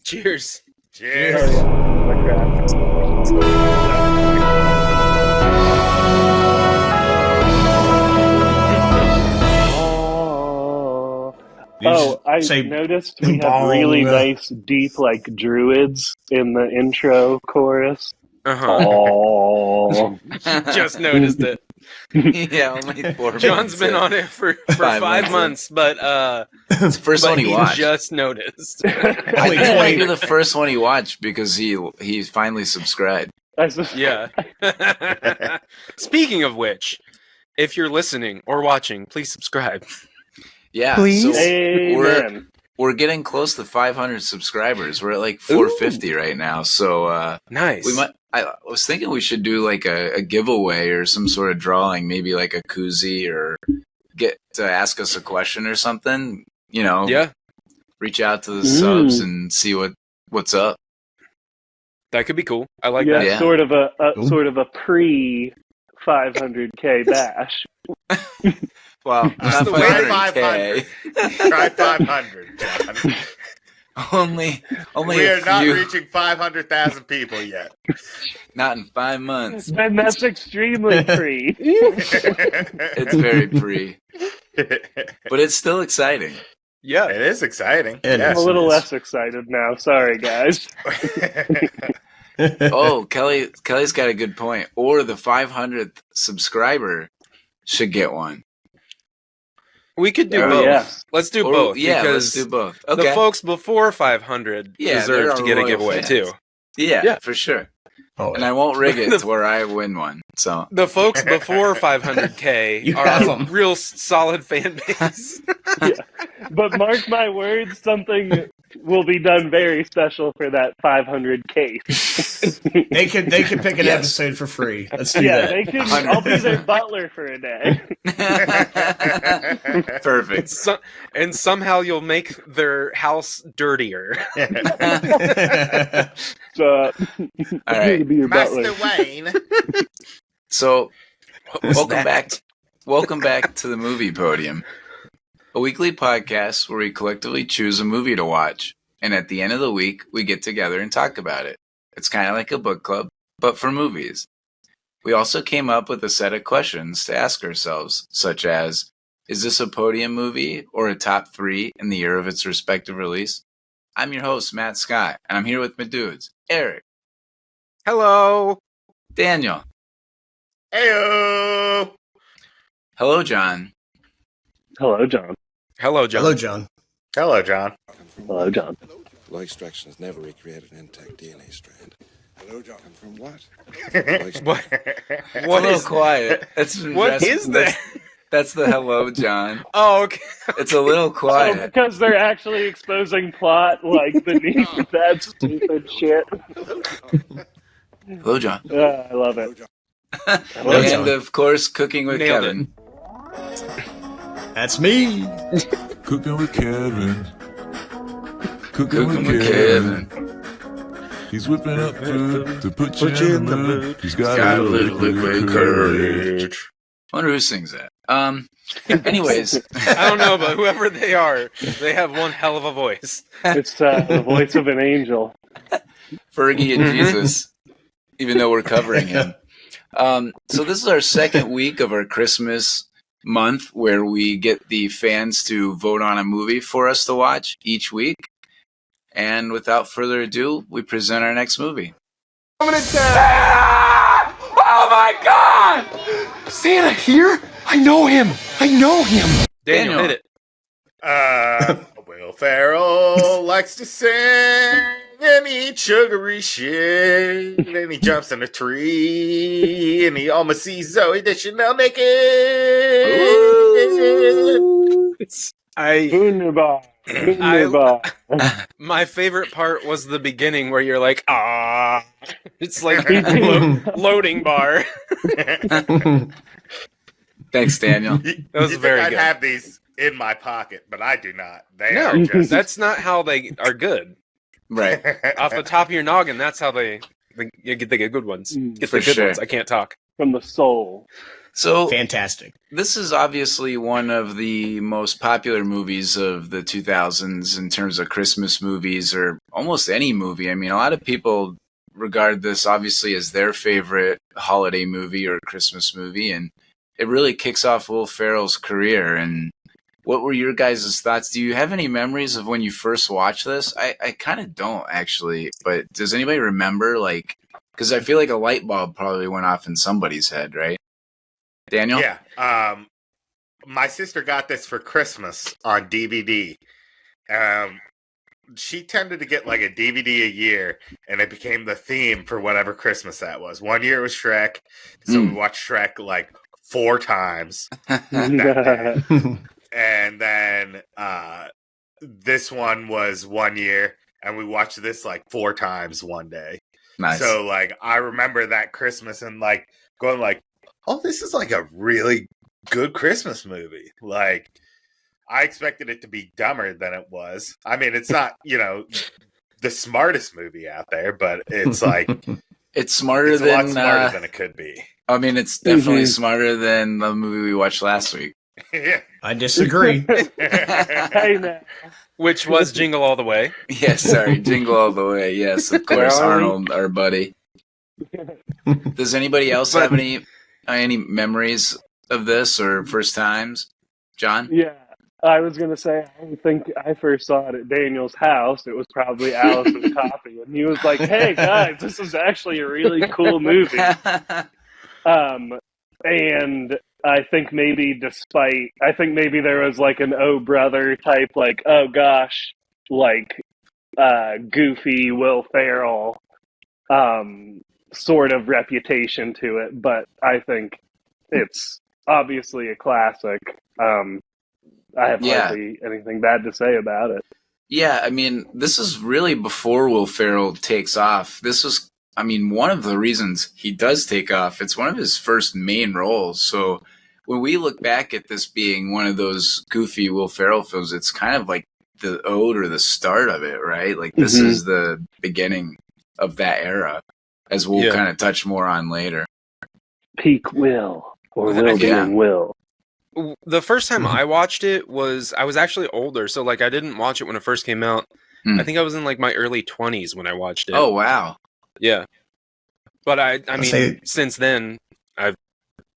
Cheers. Cheers. I noticed we have really nice, deep, like druids in the intro chorus. Oh, Just noticed it. Yeah, only 4 months. John's been on it for 5 months, but it's the first one he watched. Just noticed. I think you're the first one he watched because he finally subscribed. Yeah. Speaking of which, if you're listening or watching, please subscribe. Yeah, please. So we're getting close to 500 subscribers. We're at like 450 right now. So nice. I was thinking we should do like a giveaway or some sort of drawing, maybe like a koozie, or get to ask us a question or something. You know, yeah. Reach out to the subs and see what's up. That could be cool. I like that. Yeah, sort of a pre 500K bash. Well, not 500K. Try 500, John. Only we are not reaching 500,000 people yet. Not in 5 months. Then that's extremely pre. It's very pre. But it's still exciting. Yeah. It is exciting. I'm a little less excited now. Sorry, guys. Oh, Kelly's got a good point. Or the 500th subscriber should get one. We could do both. Yeah. Let's do both. Yeah, because let's do both. Okay. The folks before 500 deserve to get a giveaway fans. Too. Yeah, for sure. Oh, and I won't rig it to where I win one. So the folks before 500K are a real solid fan base. Yeah. But mark my words, something will be done very special for that 500K. They can pick an episode for free. Let's do that. I'll be their butler for a day. Perfect. And somehow you'll make their house dirtier. So, all right, Master Wayne. So, welcome back to the movie Podium, a weekly podcast where we collectively choose a movie to watch, and at the end of the week, we get together and talk about it. It's kind of like a book club, but for movies. We also came up with a set of questions to ask ourselves, such as, is this a Podium movie or a top 3 in the year of its respective release? I'm your host, Matt Scott, and I'm here with my dudes, Eric. Hello. Daniel. Heyo. Hello, John. Hello, John. Hello, John. Hello, John. Hello, John. Hello, John. Law extraction has never recreated an intact DNA strand. Hello, John. From what? What is quiet? What is that? That's the hello, John. Oh, okay. It's a little quiet. Oh, because they're actually exposing plot, like, beneath that stupid shit. Hello, John. I love it. Hello, and, of course, Cooking with Nailed Kevin. That's me. Cooking with Kevin. Cooking with Kevin. He's whipping up food to put you in the mood. He's got a little liquid courage. I wonder who sings that. Anyways. I don't know, but whoever they are, they have one hell of a voice. It's the voice of an angel. Fergie and Jesus, even though we're covering him. So this is our second week of our Christmas month where we get the fans to vote on a movie for us to watch each week. And without further ado, we present our next movie. Oh my God! Santa here? I know him. Daniel, hit it. Will Ferrell likes to sing and eat sugary shit. And he jumps in a tree and he almost sees Zoe Deschanel naked. Wunderbar. My favorite part was the beginning where you're like, ah. It's like loading bar. Thanks, Daniel. That was very I'd good. have these in my pocket, but I do not. They No, are just... that's not how they are good. Right. Off the top of your noggin, that's how they get good ones. Get For the good sure. ones. I can't talk. From the soul. So fantastic. This is obviously one of the most popular movies of the 2000s in terms of Christmas movies, or almost any movie. I mean, a lot of people regard this obviously as their favorite holiday movie or Christmas movie, and it really kicks off Will Ferrell's career. And what were your guys' thoughts? Do you have any memories of when you first watched this? I kind of don't, actually, but does anybody remember, like, because I feel like a light bulb probably went off in somebody's head, right? Daniel? Yeah. My sister got this for Christmas on DVD. She tended to get like a DVD a year, and it became the theme for whatever Christmas that was. One year it was Shrek, so we watched Shrek like 4 times that day. And then this one was one year, and we watched this like 4 times one day. Nice. So like I remember that Christmas and like going like, oh, this is like a really good Christmas movie. Like, I expected it to be dumber than it was. I mean, it's not, the smartest movie out there, but it's like it's smarter it's than a lot smarter than it could be. I mean, it's definitely smarter than the movie we watched last week. Yeah. I disagree. Hey, man. Which was Jingle All the Way. Yes, sorry, Jingle All the Way. Yes, of course, Arnold, our buddy. Does anybody else have any memories of this or first times? John? Yeah, I was going to say, I think I first saw it at Daniel's house. It was probably Allison's copy. And he was like, hey, guys, this is actually a really cool movie. And I think maybe there was like an oh brother type, like, oh gosh, like goofy Will Ferrell sort of reputation to it. But I think it's obviously a classic. I have hardly anything bad to say about it. Yeah, I mean, this is really before Will Ferrell takes off. This was, I mean, one of the reasons he does take off. It's one of his first main roles. So when we look back at this being one of those goofy Will Ferrell films, it's kind of like the ode or the start of it, right? Like this is the beginning of that era, as we'll kind of touch more on later. Peak Will, or Will being Will. The first time I watched it I was actually older, so like I didn't watch it when it first came out. I think I was in like my early 20s when I watched it. Oh wow. Yeah. But I mean, since then I've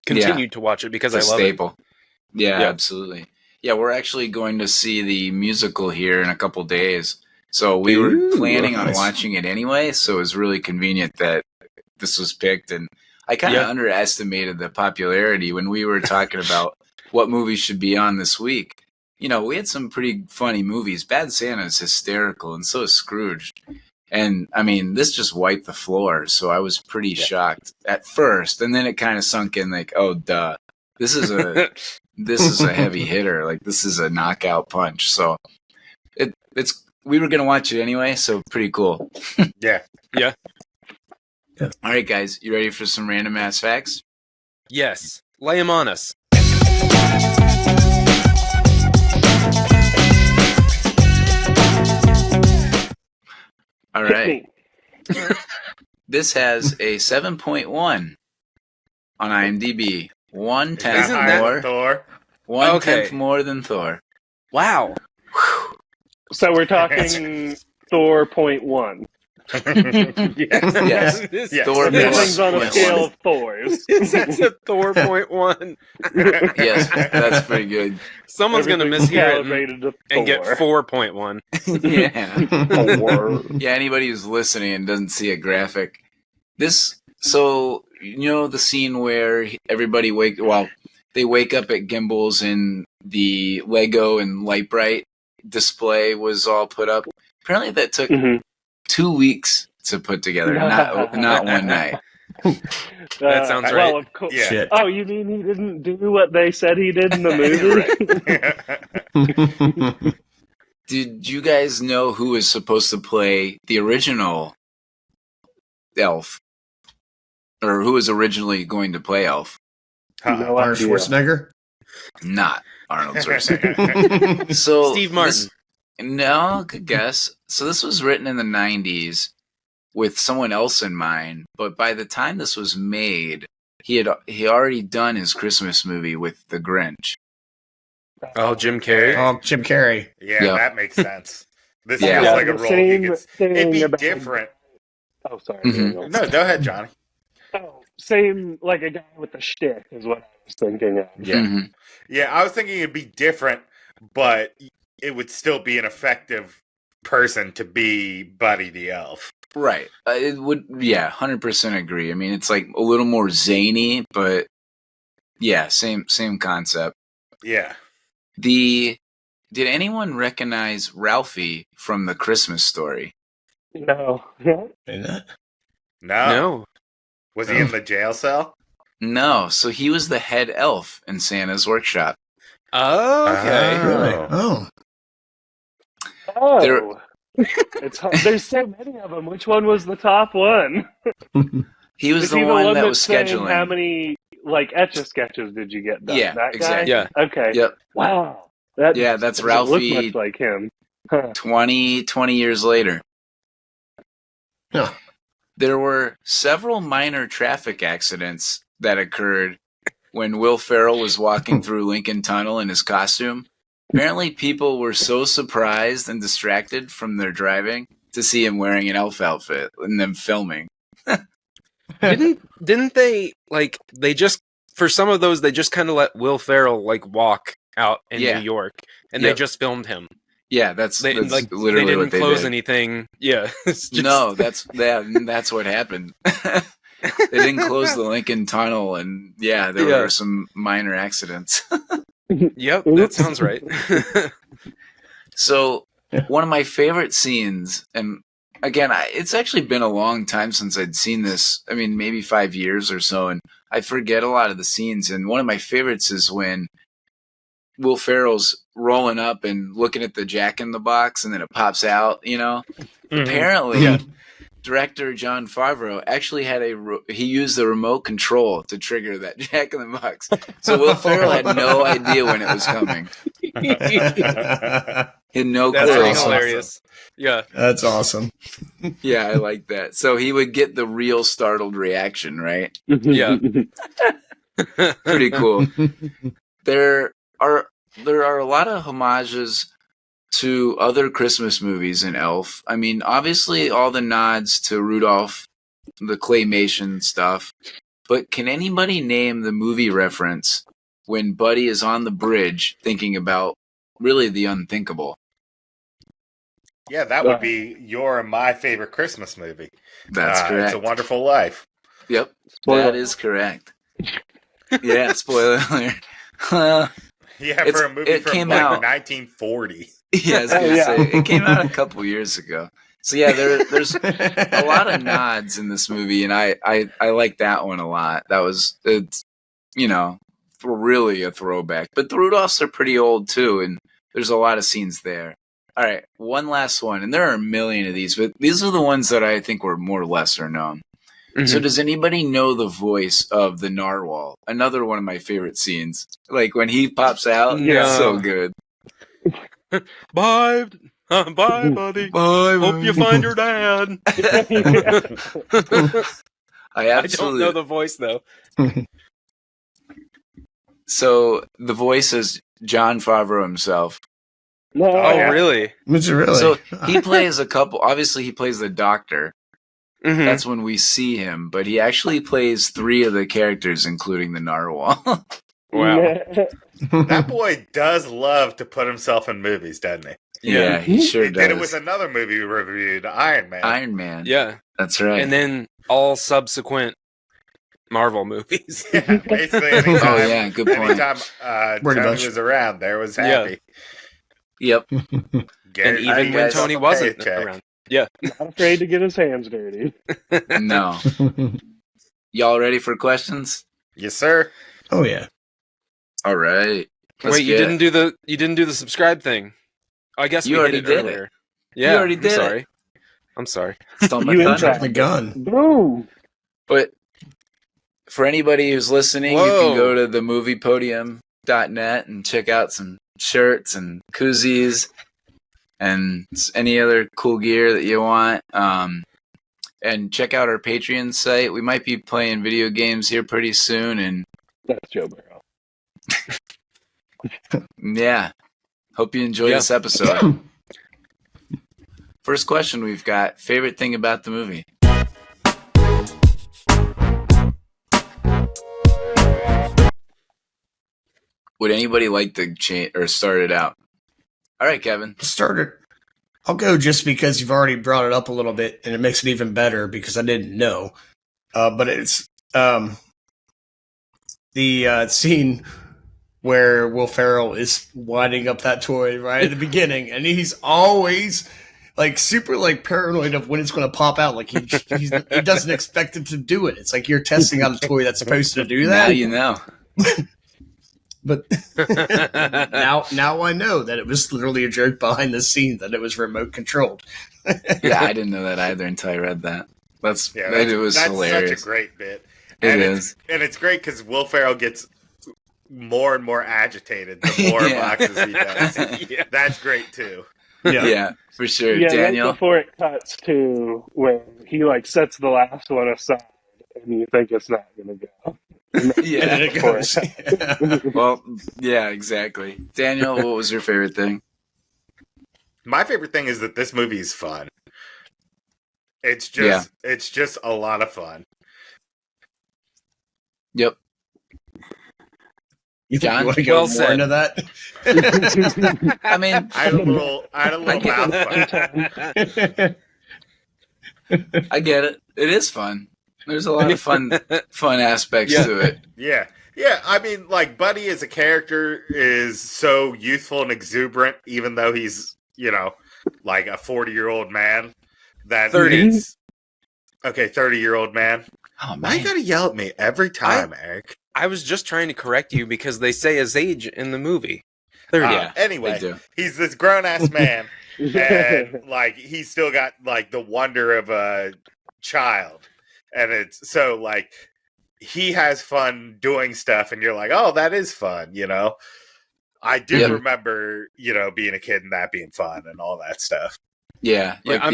continued to watch it because I love staple. it. Yeah, absolutely. Yeah, we're actually going to see the musical here in a couple days. So we were planning on watching it anyway, so it was really convenient that this was picked. And I kind of underestimated the popularity when we were talking about what movies should be on this week. You know, we had some pretty funny movies. Bad Santa is hysterical, and so is Scrooge. And, I mean, this just wiped the floor, so I was pretty shocked at first. And then it kind of sunk in like, oh, duh. This is a heavy hitter. Like, this is a knockout punch. So we were going to watch it anyway, so pretty cool. Yeah. All right, guys, you ready for some random ass facts? Yes. Lay them on us. All right. This has a 7.1 on IMDb. 1/10 more. Thor? 1/10 more than Thor. Wow. So we're talking Thor .1. Yes. Thor Everything's on a scale of Thors. That's a Thor .1. Yes, that's pretty good. Someone's going to mishear it and get 4.1. Yeah. Yeah, anybody who's listening and doesn't see a graphic. So, you know the scene where everybody they wake up at Gimbel's and the Lego and Lite-Brite display was all put up. Apparently that took 2 weeks to put together, not one night. That sounds right. Well, of course. Yeah. Oh, you mean he didn't do what they said he did in the movie? Did you guys know who was supposed to play the original Elf? Or who was originally going to play Elf? No Arnold Schwarzenegger? Not Arnold Schwarzenegger. So Steve Martin. No, good guess. So this was written in the 90s with someone else in mind, but by the time this was made, he already done his Christmas movie with the Grinch. Oh, Jim Carrey. Oh, Jim Carrey. Yeah, Yep. that makes sense. This Yeah. feels like a the role he same gets. thing It'd be about- different. Oh, sorry. Mhm. No, go ahead, Johnny. Oh, same, like a guy with a shtick is what I was thinking of. Yeah. Mhm. Yeah, I was thinking it'd be different, but it would still be an effective person to be Buddy the Elf. Right. It would. Yeah, 100% agree. I mean, it's like a little more zany, but yeah, same concept. Yeah. Did anyone recognize Ralphie from the Christmas Story? No. No. No. Was he in the jail cell? No. So he was the head elf in Santa's workshop. Oh, okay. Really? Oh. Oh. There- It's hard. There's so many of them. Which one was the top one? He was Is the he one that that's was saying scheduling. How many Etch-a-Sketches did you get done? Yeah, that guy? exactly. Yeah. Okay. Yep. Wow. That Yeah, that's doesn't look Ralphie. much like him. Huh. 20 years later. Yeah. There were several minor traffic accidents that occurred when Will Ferrell was walking through Lincoln Tunnel in his costume. Apparently, people were so surprised and distracted from their driving to see him wearing an elf outfit and them filming. Didn't they like they just for some of those they just kind of let Will Ferrell like walk out in Yeah. New York and Yep. they just filmed him. Yeah, that's They literally they didn't what they close did. anything. Yeah. It's just, No, that's what happened. They didn't close the Lincoln Tunnel, and there Yeah. were some minor accidents. Yep, that sounds right. So, one of my favorite scenes, and again, it's actually been a long time since I'd seen this. I mean, maybe 5 years or so, and I forget a lot of the scenes. And one of my favorites is when Will Ferrell's rolling up and looking at the Jack in the Box, and then it pops out. Apparently, director Jon Favreau actually had he used the remote control to trigger that Jack in the Box. So Will Ferrell had no idea when it was coming. He had no That's clue. pretty awesome. hilarious. Yeah. That's awesome. Yeah, I like that. So he would get the real startled reaction, right? Yeah. Pretty cool. There are a lot of homages to other Christmas movies in Elf. I mean, obviously all the nods to Rudolph, the claymation stuff. But can anybody name the movie reference when Buddy is on the bridge thinking about really the unthinkable? Yeah, that would be your and my favorite Christmas movie. That's correct. It's a Wonderful Life. Yep, Spoiler. that is correct. Yeah, spoiler alert. Yeah, for a movie it from came like out- 1940. Yeah, I was gonna Yeah. say it came out a couple years ago. So yeah, there's a lot of nods in this movie, and I like that one a lot. It's really a throwback. But the Rudolphs are pretty old too, and there's a lot of scenes there. All right, one last one, and there are a million of these, but these are the ones that I think were more lesser known. Mm-hmm. So does anybody know the voice of the narwhal? Another one of my favorite scenes. Like when he pops out, No. it's so good. Bye. Bye, buddy. Bye, Hope you find your dad. I I don't absolutely know the voice though. So the voice is Jon Favreau himself. No, Oh, yeah. really? Was it really? So he plays a couple. Obviously, he plays the Doctor. Mhm. That's when we see him, but he actually plays 3 of the characters, including the narwhal. Wow. That boy does love to put himself in movies, doesn't he? Yeah, he sure He does. did it with another movie we reviewed, Iron Man. Iron Man. Yeah. That's right. And then all subsequent Marvel movies. Yeah, basically anytime, Oh, yeah, good point. anytime Pretty Tony much. was around, there was Yeah. happy. Yep. Get And even when guys. Tony wasn't around. Yeah. Not afraid to get his hands dirty. No. Y'all ready for questions? Yes, sir. Oh yeah. All right. Let's Wait, you didn't do the subscribe thing. I guess You we already hit it did it. earlier. Yeah, already did it. Sorry. I'm sorry. Stole my You thunder. intro. The gun. Boom. But for anybody who's listening, you Whoa. can go to themoviepodium.net and check out some shirts and koozies and any other cool gear that you want. And check out our Patreon site. We might be playing video games here pretty soon. And that's Joe Burrow. Yeah. Hope you enjoy this episode. First question we've got, favorite thing about the movie? Would anybody like to start it out? All right, Kevin. Start it. I'll go just because you've already brought it up a little bit, and it makes it even better because I didn't know. But it's the scene where Will Ferrell is winding up that toy right at the beginning, and he's always like super like paranoid of when it's going to pop out. Like he doesn't expect it to do it. It's like you're testing out a toy that's supposed to do that. Now you know. But now I know that it was literally a joke behind the scene, that it was remote controlled. Yeah, I didn't know that either until I read that. It was hilarious. Such a great bit. It is. And it's great because Will Ferrell gets more and more agitated the more boxes he does. That's great too. Yeah, for sure. Yeah, Daniel? right before it cuts to when he like sets the last one aside and you think it's not going to go. Yeah, and it goes. Well, yeah, exactly. Daniel, what was your favorite thing? My favorite thing is that this movie is fun. It's just a lot of fun. Yep. You think John? you want to go more into that? I mean, I had a little mouth fun. I get it. It is fun. There's a lot of fun aspects to it. Yeah. I mean, like, Buddy as a character is so youthful and exuberant, even though he's, like a 40-year-old man. That 30. 30-year-old man. Oh, man. Why you gotta yell at me every time, Eric? I was just trying to correct you because they say his age in the movie. 30. Anyway, he's this grown-ass man, and, like, he's still got, like, the wonder of a child. And it's so like he has fun doing stuff, and you're like, "Oh, that is fun," I do remember, being a kid and that being fun and all that stuff. Yeah, like I'm.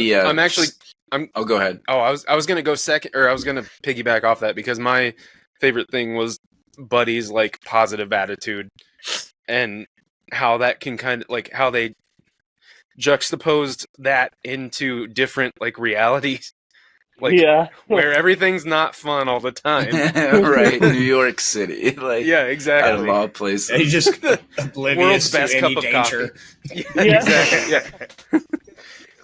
go ahead. Oh, I was gonna go second, or I was gonna piggyback off that because my favorite thing was Buddy's like positive attitude and how that can kind of like how they juxtaposed that into different like realities. Like, where everything's not fun all the time. Right, New York City. Like, yeah, exactly. Out of all places. He's just oblivious to any danger. Exactly. Yeah.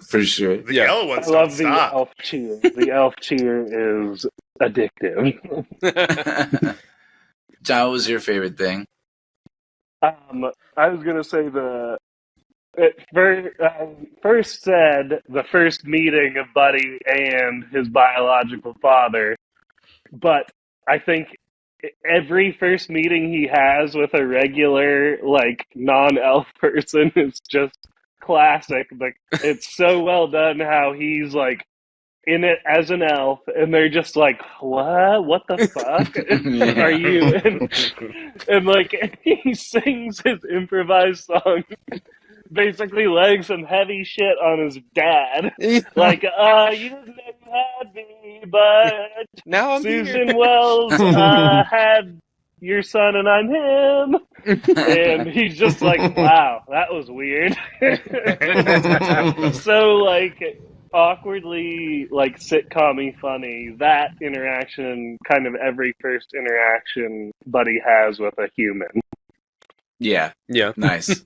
For sure. The yellow ones I love the elf cheer. The elf cheer is addictive. John, what was your favorite thing? I was going to say it first said the first meeting of Buddy and his biological father, but I think every first meeting he has with a regular, like, non-elf person is just classic. Like, it's so well done how he's, like, in it as an elf, and they're just like, what the fuck are you? And like, he sings his improvised song, basically laying some heavy shit on his dad. Like, you didn't know you had me, but now I'm Susan here. Wells had your son and I'm him. And he's just like, wow, that was weird. So, like, awkwardly, like, sitcom-y funny, that interaction, kind of every first interaction Buddy has with a human. Yeah. Nice.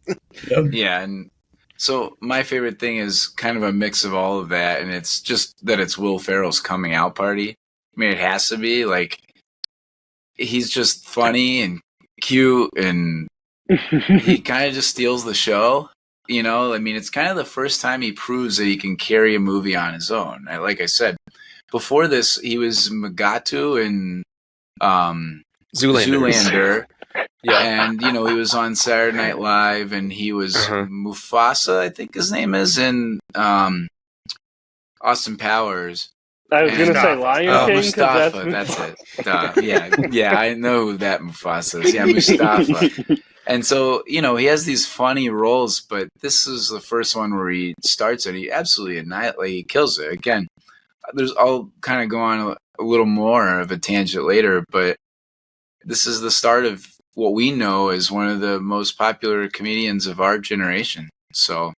Yep. Yeah, and so my favorite thing is kind of a mix of all of that, and it's just that it's Will Ferrell's coming out party. I mean, it has to be. Like, he's just funny and cute, and he kind of just steals the show. I mean, it's kind of the first time he proves that he can carry a movie on his own. Like I said, before this, he was Mugatu in Zoolander. Yeah, and he was on Saturday Night Live, and he was Mufasa, I think his name is, in Austin Powers. I was going to say Lion King. Mustafa, that's it. Yeah, I know who that Mufasa is. Yeah, Mustafa. And so, he has these funny roles, but this is the first one where he starts it. He absolutely he kills it. Again, I'll kind of go on a little more of a tangent later, but this is the start of what we know as one of the most popular comedians of our generation. So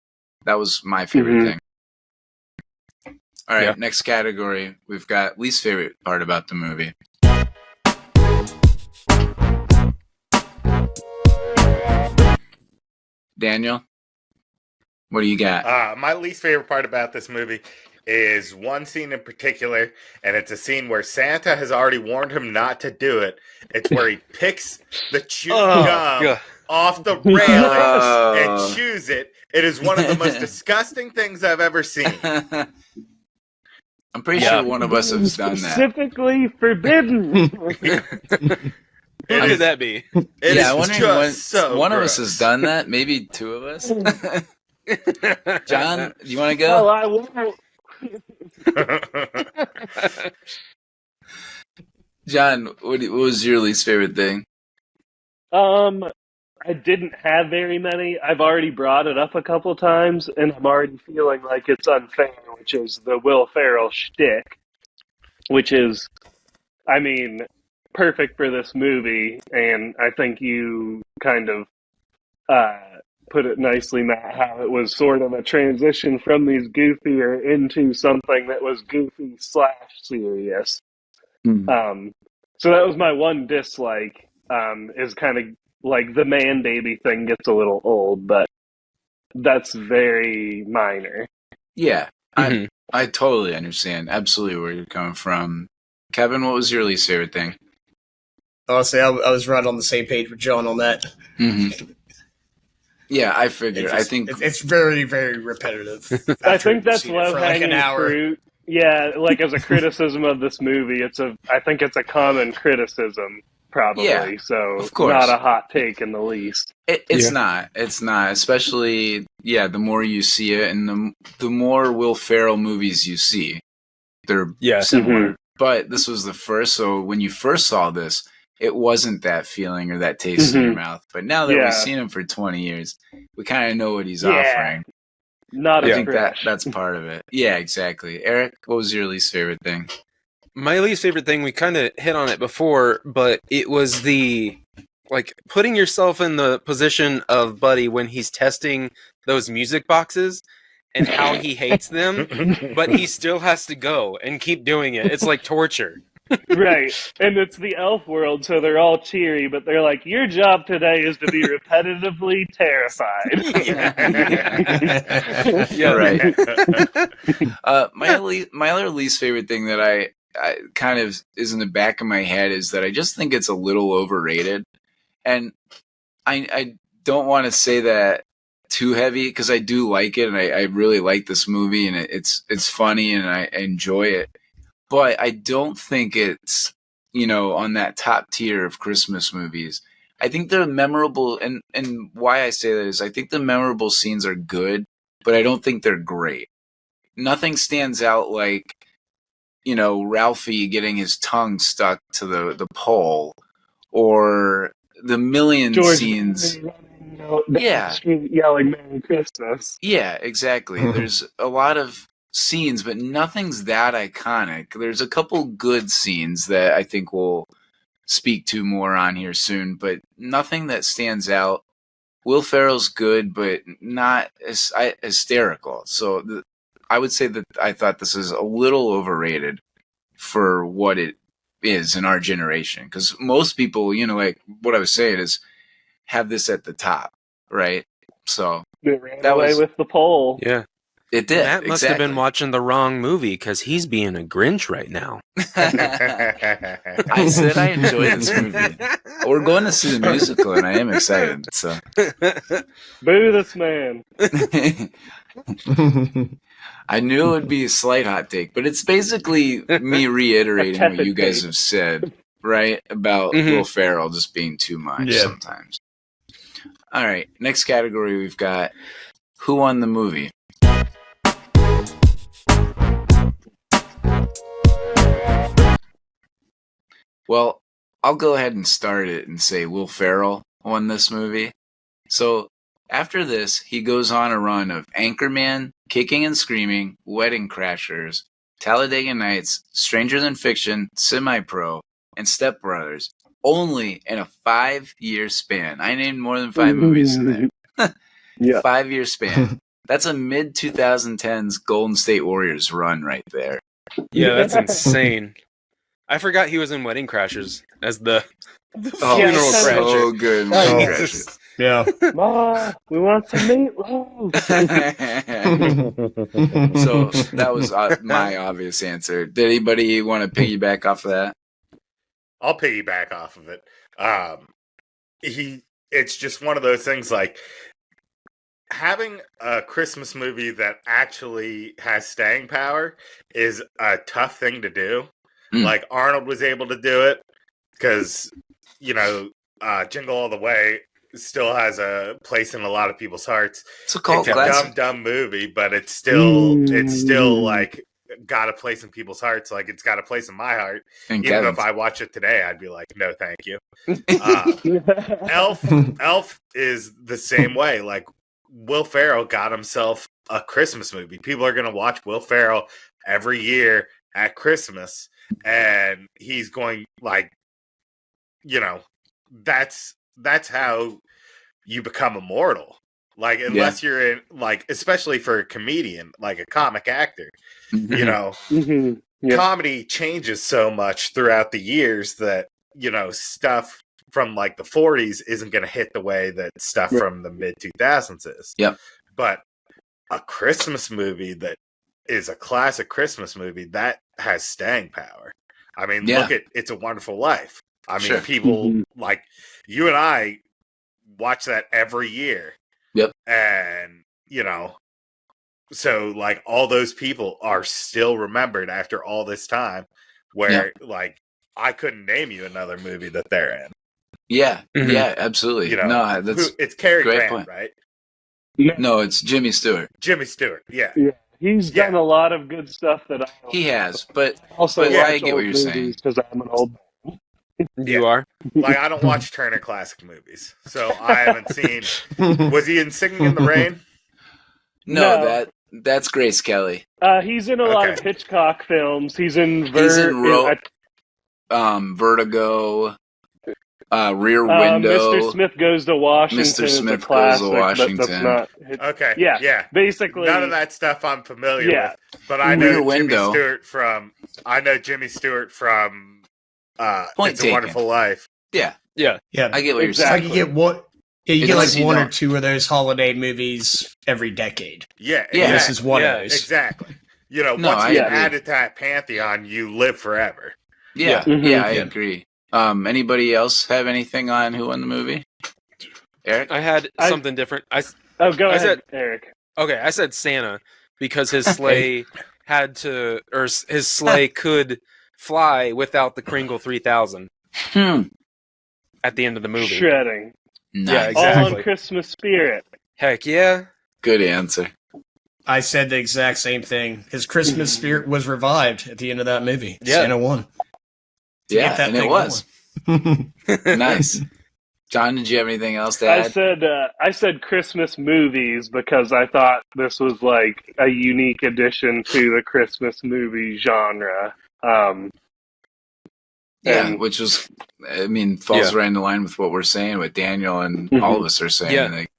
that was my favorite thing. All right, next category. We've got least favorite part about the movie. Daniel, what do you got? My least favorite part about this movie is one scene in particular, and it's a scene where Santa has already warned him not to do it. It's where he picks the chewed gum off the railing and chews it. It is one of the most disgusting things I've ever seen. I'm pretty sure one of us has done that. Specifically forbidden. Who could that be? I wonder so one of gross. us has done that. Maybe two of us. John, do you want to go? Well, I won't. John, what was your least favorite thing? I didn't have very many. I've already brought it up a couple times, and I'm already feeling like it's unfair, which is the Will Ferrell shtick, which is, I mean, perfect for this movie, and I think you kind of put it nicely, Matt, how it was sort of a transition from these goofier into something that was goofy / serious. So that was my one dislike, is kind of like the man baby thing gets a little old, but that's very minor. Yeah, I totally understand absolutely where you're coming from. Kevin, what was your least favorite thing? Honestly, I was right on the same page with John on that. Yeah, I figured. I think it's very, very repetitive. I think that's low-hanging fruit. Yeah, like as a criticism of this movie, I think it's a common criticism, probably. Yeah, so of course. Not a hot take in the least. It's not. It's not. Especially, the more you see it, and the more Will Ferrell movies you see, they're similar. But this was the first, so when you first saw this, it wasn't that feeling or that taste in your mouth. But now that we've seen him for 20 years, we kind of know what he's offering. I think that's part of it. Yeah, exactly. Eric, what was your least favorite thing? My least favorite thing, we kind of hit on it before, but it was the, like, putting yourself in the position of Buddy when he's testing those music boxes and how he hates them, but he still has to go and keep doing it. It's like torture. Right. And it's the elf world, so they're all cheery, but they're like, your job today is to be repetitively terrified. Right. My other least favorite thing that I kind of is in the back of my head is that I just think it's a little overrated. And I don't want to say that too heavy, because I do like it, and I really like this movie, and it's funny, and I enjoy it. But I don't think it's, on that top tier of Christmas movies. I think they're memorable, and why I say that is I think the memorable scenes are good, but I don't think they're great. Nothing stands out like, Ralphie getting his tongue stuck to the pole, or the million scenes. Yelling Merry Christmas. Yeah, exactly. There's a lot of scenes, but nothing's that iconic. There's a couple good scenes that I think we'll speak to more on here soon, but nothing that stands out. Will Ferrell's good, but not hysterical. So I would say that I thought this is a little overrated for what it is in our generation. Because most people, like what I was saying is have this at the top, right? So it ran away with the poll. Yeah. It did. Matt must have been watching the wrong movie, because he's being a Grinch right now. I said I enjoyed this movie. We're going to see the musical, and I am excited. So, boo this man. I knew it would be a slight hot take, but it's basically me reiterating what you guys have said, right? About Will Ferrell just being too much sometimes. All right, next category we've got Who Won the Movie? Well, I'll go ahead and start it and say Will Ferrell won this movie. So after this, he goes on a run of Anchorman, Kicking and Screaming, Wedding Crashers, Talladega Nights, Stranger Than Fiction, Semi-Pro, and Step Brothers, only in a 5-year span. I named more than 5 movies in there. Yeah. 5-year span. That's a mid-2010s Golden State Warriors run right there. Yeah, that's insane. I forgot he was in Wedding Crashers as the Oh, Yeah, funeral it's crasher. so good. Oh, Wedding yeah. Crashers. Yeah. Ma, we want some meatloaf. So that was my obvious answer. Did anybody want to piggyback off of that? I'll piggyback off of it. It's just one of those things like having a Christmas movie that actually has staying power is a tough thing to do. Like Arnold was able to do it because, Jingle All the Way still has a place in a lot of people's hearts. It's a cult It's a classic. dumb movie, but it's still like got a place in people's hearts. Like it's got a place in my heart. And Even Kevin's. if I watch it today, I'd be like, no, thank you. Elf is the same way. Like Will Ferrell got himself a Christmas movie. People are going to watch Will Ferrell every year at Christmas, and he's going that's how you become immortal. Like unless you're in especially for a comedian, like a comic actor, comedy changes so much throughout the years that stuff from like the 40s isn't going to hit the way that stuff from the mid 2000s is. Yep. But a Christmas movie that is a classic Christmas movie that has staying power. I mean, look at It's a Wonderful Life. I mean, people like you and I watch that every year. Yep. And, so like all those people are still remembered after all this time where like I couldn't name you another movie that they're in. Yeah. Yeah, absolutely. No, that's it's Cary great Grant, point. right? No, it's Jimmy Stewart. Jimmy Stewart, yeah. He's done a lot of good stuff that I don't He has, but also but watch I get what old you're saying. movies because I'm an old. You are? Like I don't watch Turner Classic Movies, so I haven't seen. Was he in Singing in the Rain? No, that's Grace Kelly. He's in a lot of Hitchcock films. He's in Vertigo, Rear Window. Mr. Smith Goes to Washington. Mr. Smith is a classic, Goes to Washington. But that's not. Okay. Yeah. Basically, none of that stuff I'm familiar with. But I know Jimmy Stewart from. Point It's taken. a Wonderful Life. Yeah. Yeah. I get what you're saying. Like you get what. Yeah, you get Unless like you one or don't. two of those holiday movies every decade. Yeah. Yeah. This is one of those. Exactly. No, once I you agree. add it to that pantheon, you live forever. Yeah. Mhm. Yeah, I agree. Anybody else have anything on who won the movie? Eric? I had something different. Go ahead, Eric. Okay, I said Santa because his sleigh his sleigh could fly without the Kringle 3000 at the end of the movie. Shredding. Nice. Yeah, All exactly. on Christmas spirit. Heck yeah. Good answer. I said the exact same thing. His Christmas spirit was revived at the end of that movie. Yeah. Santa won. Yeah, that and it thing was. Nice. John, did you have anything else to add? I said Christmas movies because I thought this was like a unique addition to the Christmas movie genre. Which was, falls right into line with what we're saying, what Daniel and all of us are saying. Yeah. Like,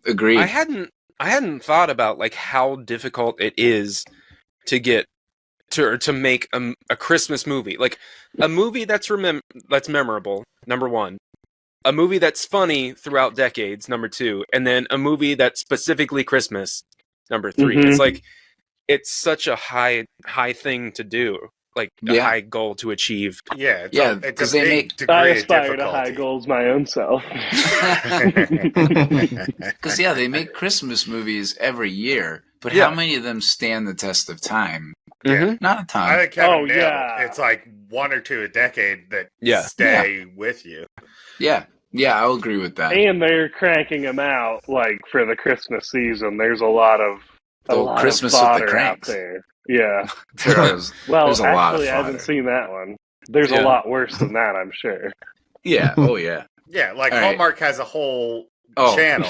agreed. I hadn't thought about like how difficult it is to get to make a Christmas movie, like a movie that's memorable. Number one, a movie that's funny throughout decades. Number two, and then a movie that's specifically Christmas. Number three. Mhm. It's like it's such a high thing to do, like a high goal to achieve. Yeah, it's because a they big make. degree I of aspire to high difficulty. goals my own self. Because they make Christmas movies every year, but Yeah. how many of them stand the test of time? Mhm. Not a I ton. think Kevin Oh, nailed yeah. it. It's like one or two a decade that Yeah. stay with you. Yeah, I'll agree with that. And they're cranking them out like for the Christmas season. There's a lot of Christmas of with the fodder out Cranks. there. Yeah. There's Well, a lot of actually, I haven't fodder. seen that one. There's Yeah. a lot worse than that, I'm sure. Yeah. Oh yeah. Yeah, like All right. Hallmark has a whole Oh. channel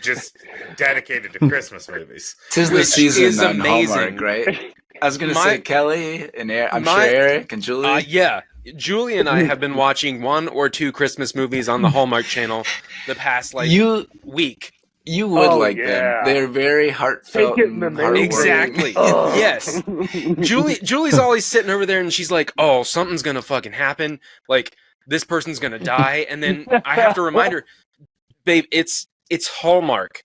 just dedicated to Christmas movies. Tis the Which season is on amazing. Hallmark, right? I was going to say Kelly and I'm sure Eric and Julie. Yeah. Julie and I have been watching 1 or 2 Christmas movies on the Hallmark Channel the past week. You would like them. They're very heartfelt and heartwarming. Exactly. Yes. Julie's always sitting over there and she's like, "Oh, something's gonna fucking happen. Like this person's gonna die." And then I have to remind her, "Babe, it's Hallmark.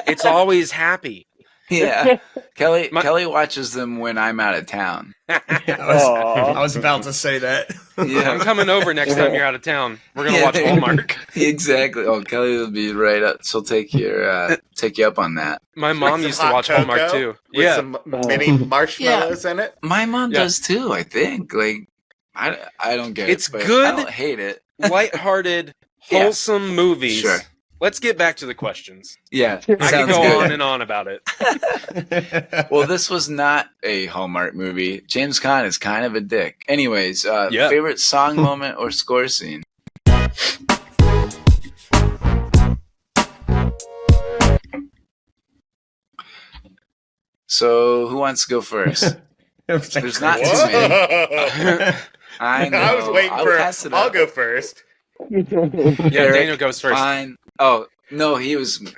It's always happy." Yeah. Kelly watches them when I'm out of town. I was about to say that. Yeah. I'm coming over next time you're out of town. We're gonna watch Hallmark. Exactly. Oh, Kelly will be right up. She'll take you up on that. My mom used to watch Hallmark too. With some mini marshmallows in it. My mom does too, I think. Like I don't get it's it. But good. I don't hate it. Lighthearted, wholesome movies. Sure. Let's get back to the questions. Yeah. I can go on and on about it. Well, this was not a Hallmark movie. James Caan is kind of a dick. Anyways, favorite song moment or score scene? So, who wants to go first? There's not too many. I know. I was waiting I'll go first. Yeah, Daniel goes first. Fine. Oh, no, he was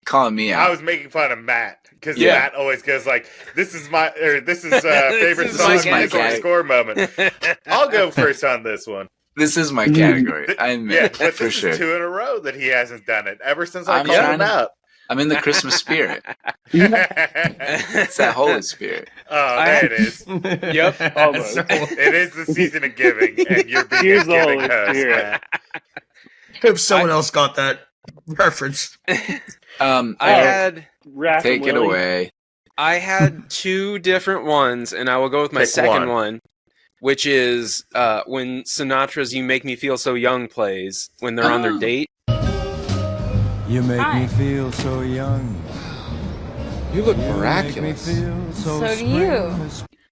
calling me out. I was making fun of Matt because Matt always goes like, "This is favorite song or score moment." I'll go first on this one. This is my category. I admit, but for this sure. is 2 in a row that he hasn't done it ever since I called him out. I'm in the Christmas spirit. It's that Holy Spirit. Oh, there it is. Yep. Almost. It is the season of giving, and you're being Here's a the giving Holy host, Spirit. Matt. If someone else got that reference. Take it away. I had 2 different ones, and I will go with my second one, which is when Sinatra's "You Make Me Feel So Young" plays when they're on their date. You make me feel so young. You look miraculous. So do you.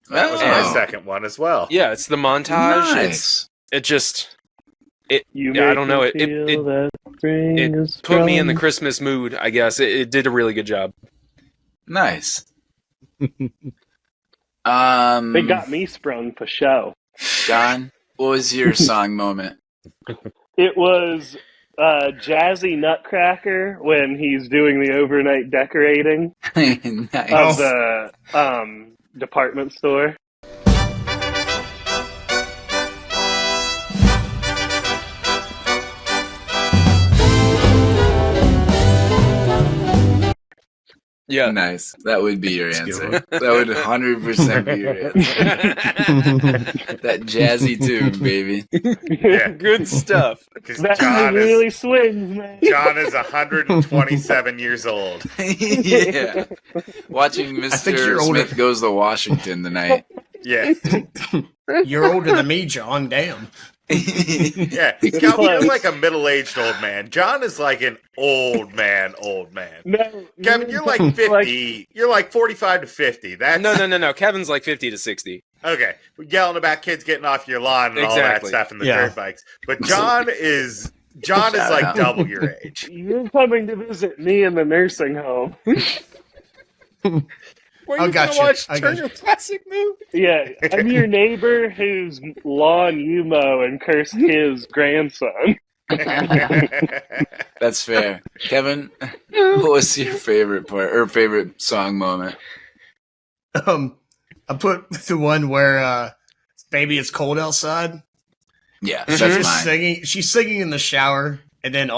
That was my second one as well. Yeah, it's the montage. Nice. I don't know. It put me in the Christmas mood, I guess. It did a really good job. Nice. They got me sprung for show. John, what was your song moment? It was Jazzy Nutcracker when he's doing the overnight decorating Nice. of the department store. Yeah. Nice. That would be your answer. That would 100% be your answer. That jazzy tune, baby. Yeah. Good stuff. That really swings, man. John is 127 years old. Yeah. Watching Mr. Smith Goes to Washington tonight. Yeah. You're older than me, John. Damn. Yeah. Calvin, you're like a middle-aged old man. John is like an old man. No, Kevin, you're like 50. You're like 45 to 50. That's No. Kevin's like 50 to 60. Okay. We're yelling about kids getting off your lawn and all that stuff and the dirt bikes. But John is like double your age. You're coming to visit me in the nursing home. Where you gonna watch Turner Classic Movie? Yeah, I'm your neighbor whose lawn you mow and curse his grandson. That's fair. Kevin, what was your favorite part or favorite song moment? I put the one where "Baby It's Cold Outside." Yeah, that's mine. She's singing in the shower, and then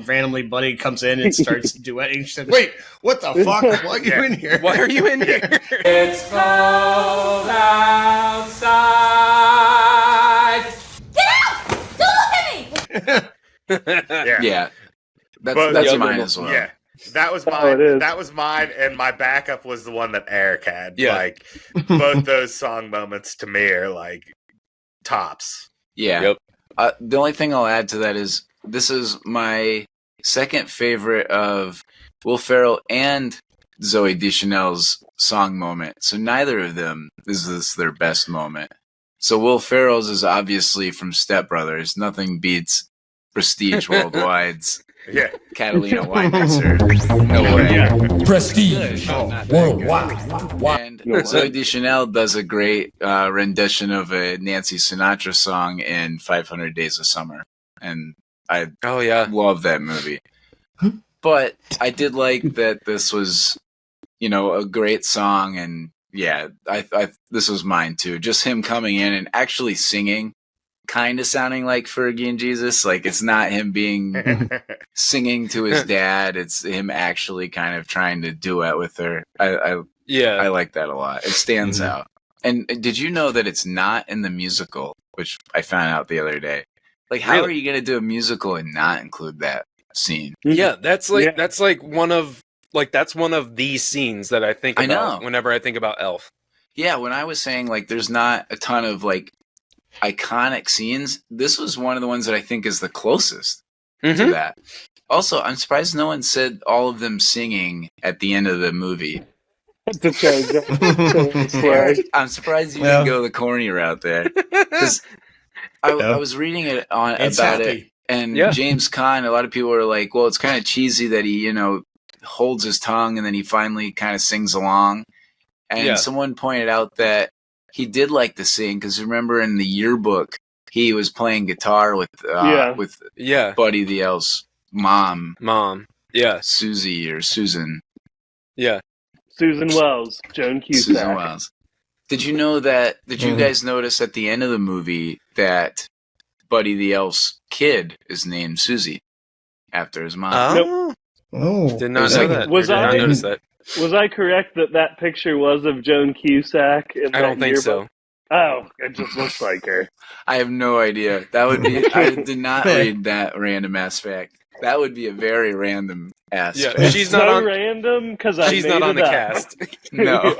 randomly Buddy comes in and starts duetting. She said, "Wait, what the fuck? Why are you in here? Why are you in here?" It's cold outside. Get out! Don't look at me! Yeah. That's mine as well. Yeah. That was mine. That was mine, and my backup was the one that Eric had. Yeah. Like both those song moments to me are like tops. Yeah. Yep. The only thing I'll add to that is this is my second favorite of Will Ferrell and Zooey Deschanel's song moment. So neither of them is this their best moment. So Will Ferrell's is obviously from Step Brothers. Nothing beats Prestige Worldwide's Yeah. Catalina Weinmesser. No way. Prestige worldwide. And Zoe Deschanel does a great rendition of a Nancy Sinatra song in 500 Days of Summer. And I love that movie. But I did like that this was, a great song. And yeah, I this was mine too. Just him coming in and actually singing, kind of sounding like Fergie and Jesus. Like, it's not him singing to his dad. It's him actually kind of trying to duet with her. I like that a lot. It stands out. And did you know that it's not in the musical, which I found out the other day? Like, how are you going to do a musical and not include that scene? Yeah, that's one of these scenes that I think about whenever I think about Elf. Yeah, when I was saying, like, there's not a ton of, like, iconic scenes, this was one of the ones that I think is the closest to that. Also, I'm surprised no one said all of them singing at the end of the movie. I'm surprised you didn't go the corny route there. Because I was reading it about it, and James Caan, a lot of people were like, well, it's kind of cheesy that he, holds his tongue and then he finally kind of sings along. And someone pointed out that he did like to sing, because remember in the yearbook, he was playing guitar with Buddy the Elf's mom. Susie or Susan. Yeah. Susan Wells, Joan Cusack. Susan Wells. Did you know that? Did you guys notice at the end of the movie that Buddy the Elf's kid is named Susie after his mom? Nope. Oh, did not know that. Was I notice that? Was I correct that picture was of Joan Cusack? I don't think so. Oh, it just looks like her. I have no idea. That would be. I did not read that random ass fact. That would be a very random ass. Yeah, she's not on random because she's not on the cast. No.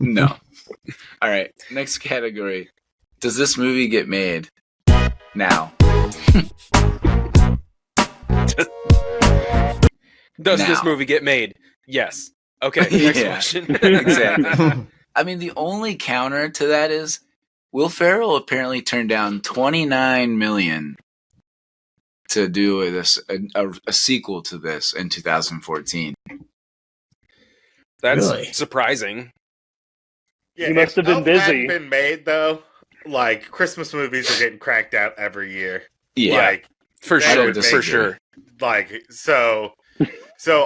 No. All right. Next category. Does this movie get made now? Does this movie get made? Yes. Okay. Next question. Exactly. I mean, the only counter to that is Will Ferrell apparently turned down $29 million to do a sequel to this in 2014. That's surprising. Yeah, he must have been busy. Hadn't been made though. Like, Christmas movies are getting cracked out every year. Yeah, like, for sure. Like, so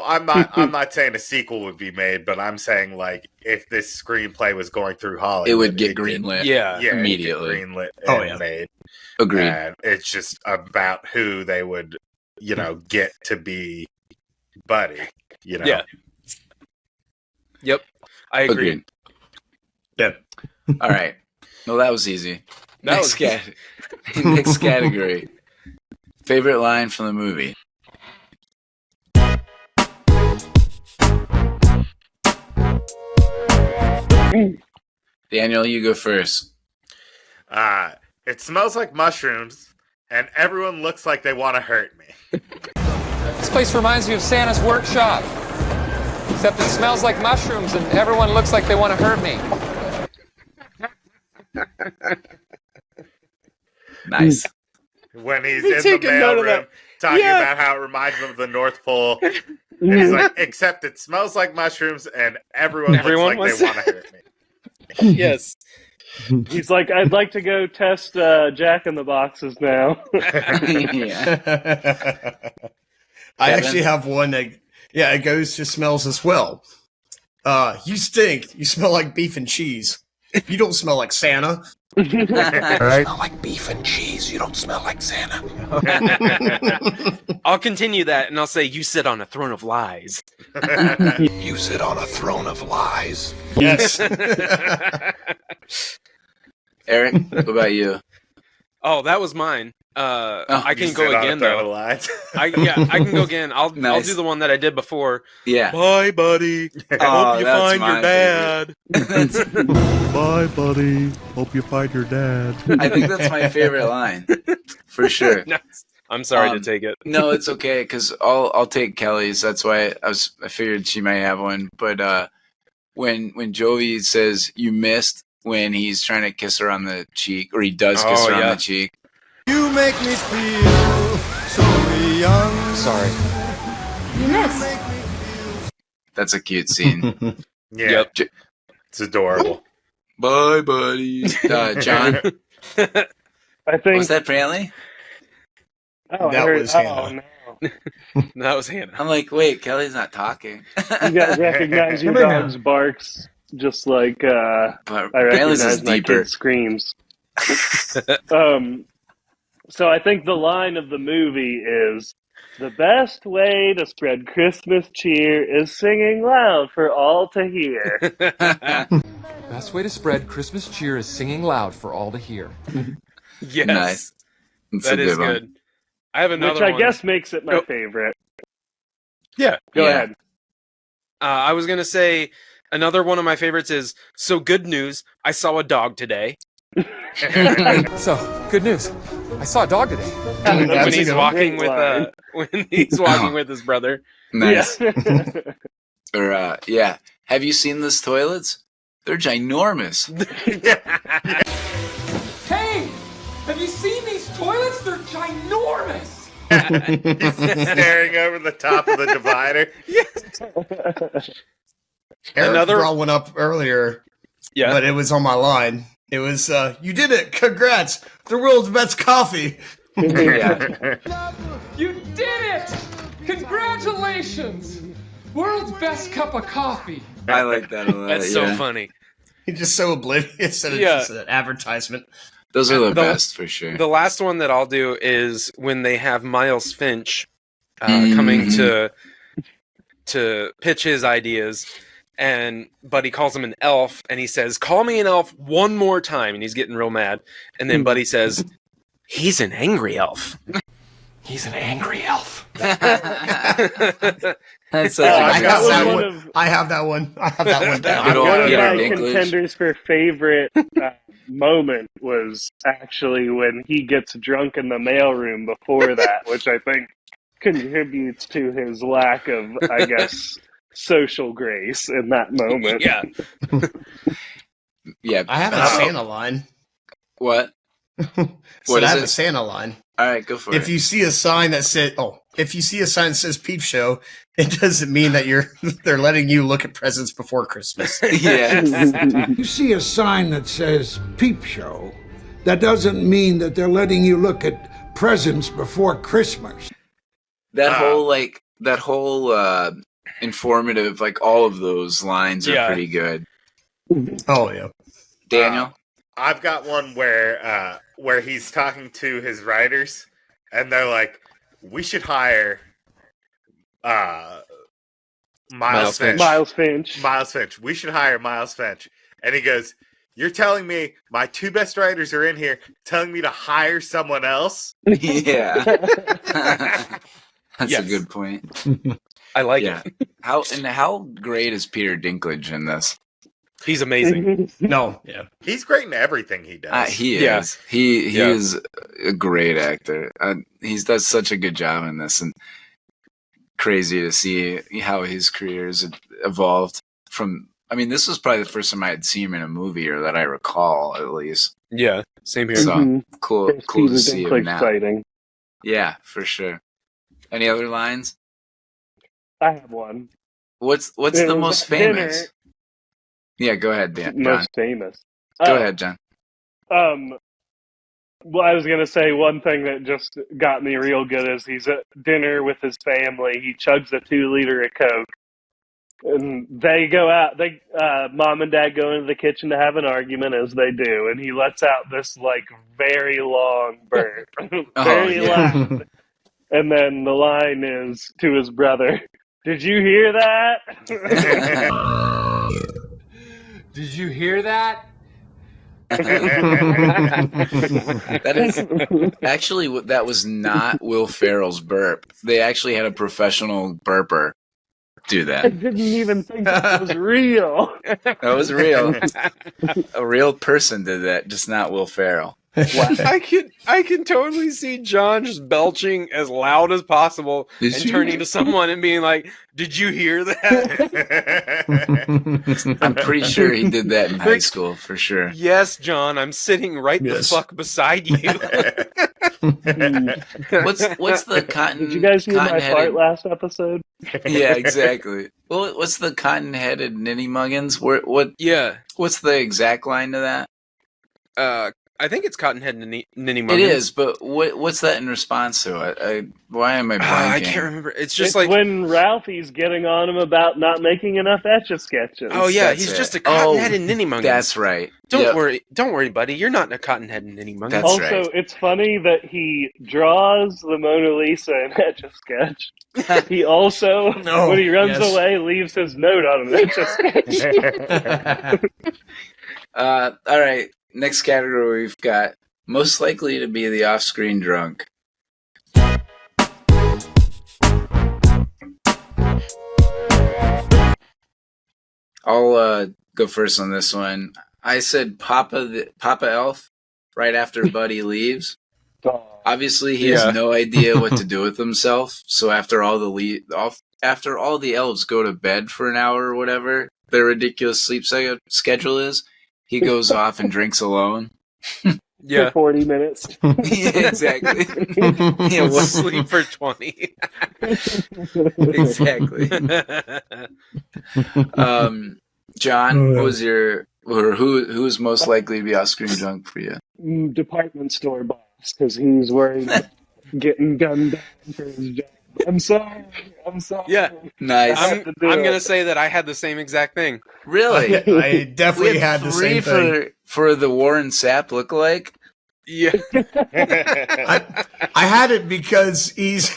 I'm not saying a sequel would be made, but I'm saying, like, if this screenplay was going through Hollywood, it would get greenlit. Yeah, immediately. Greenlit and made. Agreed. And it's just about who they would, get to be Buddy. Yeah. Yep. I agree. Agreed. Yep. All right. Well, that was easy. Next category. Favorite line from the movie. Daniel, you go first. It smells like mushrooms, and everyone looks like they want to hurt me. This place reminds me of Santa's workshop. Except it smells like mushrooms, and everyone looks like they want to hurt me. Nice. When he's in the mailroom talking about how it reminds him of the North Pole. And he's like, except it smells like mushrooms, and everyone looks like they want to hurt me. Yes. He's like, I'd like to go test Jack in the Boxes now. I actually have one that, it goes to smells as well. You stink. You smell like beef and cheese. You don't smell like Santa. All right. Smell like beef and cheese. You don't smell like Santa. I'll continue that, and I'll say, you sit on a throne of lies. You sit on a throne of lies. Yes. Eric, what about you? Oh, that was mine. I can go again though. I can go again. I'll do the one that I did before. Yeah. Bye, buddy. Hope you find your dad. Bye, buddy. Hope you find your dad. I think that's my favorite line, for sure. I'm sorry to take it. No, it's okay, because I'll take Kelly's. That's why I figured she might have one. But when Jovi says you missed when he's trying to kiss her on the cheek, or he does kiss her on the cheek. You make me feel so young. Sorry. You missed. That's a cute scene. Yeah, it's adorable. Bye, buddy. John, I think. was that Brantley? Oh, That I heard, was Hannah. no. That was Hannah. I'm like, wait, Kelly's not talking. You guys recognize your Come here dog's barks, just like But I Brantley's is recognize my deeper. kid's screams. So I think the line of the movie is, the best way to spread Christmas cheer is singing loud for all to hear. Best way to spread Christmas cheer is singing loud for all to hear. Yes. Nice. That's That a is good one. good. I have another Which I one. guess makes it my Oh. favorite. Yeah. Go Yeah. ahead. I was going to say another one of my favorites is, so good news, I saw a dog today. So, good news. I saw a dog today. when That's a he's good walking great with when he's walking with his brother. Nice. Yeah. Or, have you seen those toilets? They're ginormous. Hey! Have you seen these toilets? They're ginormous! He's staring over the top of the divider. Eric Another- brought one up earlier, Yeah. but it was on my line. It was, you did it! Congrats! The world's best coffee! Yeah. You did it! Congratulations! World's best cup of coffee. I like that a lot. That's so funny. He's just so oblivious that it's Yeah. just an advertisement. Those are the The- best for sure. The last one that I'll do is when they have Miles Finch coming to pitch his ideas, and Buddy calls him an elf, and he says, "Call me an elf one more time," and he's getting real mad. And then Buddy says, "He's an angry elf." He's an angry elf. That's such I a good have was that one one. of- I have that one. I have that one down. Good old One of Peter my Dinklage. contenders for favorite moment was actually when he gets drunk in the mailroom before that, which I think contributes to his lack of, I guess, social grace in that moment. Yeah. Yeah. I have a Santa line. What? So What I is have it? a Santa line. All right, go for If it. you see a sign that says, Peep Show, it doesn't mean that they're letting you look at presents before Christmas. Yeah. You see a sign that says Peep Show, that doesn't mean that they're letting you look at presents before Christmas. That whole informative, like all of those lines are Yeah. pretty good. Oh yeah. Daniel? I've got one where he's talking to his writers, and they're like, "We should hire Miles Finch. Miles Finch. Miles Finch. We should hire Miles Finch." And he goes, "You're telling me my two best writers are in here, telling me to hire someone else?" Yeah. That's Yes. a good point. I like Yeah. it. How great is Peter Dinklage in this? He's amazing. No. Yeah. He's great in everything he does. He Yeah. is. He Yeah. is a great actor. He does such a good job in this, and crazy to see how his career has evolved from. I mean, this was probably the first time I had seen him in a movie, or that I recall, at least. Yeah. Same here. So Mhm. cool There's to Peter see him Dinklage now. sighting. Yeah, for sure. Any other lines? I have one. What's It the was most at dinner. famous? Yeah, go ahead, Dan. John. Most famous. Go ahead, John. Well, I was gonna say one thing that just got me real good is he's at dinner with his family. He chugs a 2-liter of Coke, and they go out. Mom and Dad go into the kitchen to have an argument, as they do, and he lets out this like very long burp, very yeah. loud. And then the line is to his brother, "Did you hear that?" Did you hear that? That is actually that was not Will Ferrell's burp. They actually had a professional burper do I that. didn't even think that was real. That was real. A real person did that, just not Will Ferrell. I can totally see John just belching as loud as possible Did and you- turning to someone and being like, "Did you hear that?" I'm pretty sure he did that in high school for sure. Yes, John, I'm sitting right Yes. the fuck beside you. What's the cotton? Did you guys hear my cotton-headed- fart last episode? Yeah, exactly. Well, what's the cotton-headed ninny muggins? What? Yeah. What's the exact line to that? I think it's Cottonhead Ninny Muggins. It is, but what's that in response to? Why am I blanking? I can't remember. It's just It's like when Ralphie's getting on him about not making enough Etch-a-Sketches. oh yeah, That's he's it. just a Cottonheaded Ninny Muggins. That's right. Don't worry, buddy. You're not a Cottonhead Ninny Muggins. That's also, right. it's funny that he draws the Mona Lisa in Etch-a-Sketch. He also, when he runs away, leaves his note on an Etch-a-Sketch. All right. Next category we've got most likely to be the off-screen drunk. I'll go first on this one. I said Papa Elf right after Buddy leaves. Obviously, he has no idea what to do with himself. So after all the elves go to bed for an hour or whatever their ridiculous sleep schedule is, he goes off and drinks alone. For 40 minutes. Yeah, exactly. We'll sleep for 20. Exactly. John, what was your who's most likely to be off-screen drunk for you? Department store boss, because he's worried about getting gunned down for his job. I'm sorry. Yeah. Nice. I'm going to say that I had the same exact thing. Really? I definitely had the same thing. For the Warren Sapp lookalike? Yeah. I had it because he's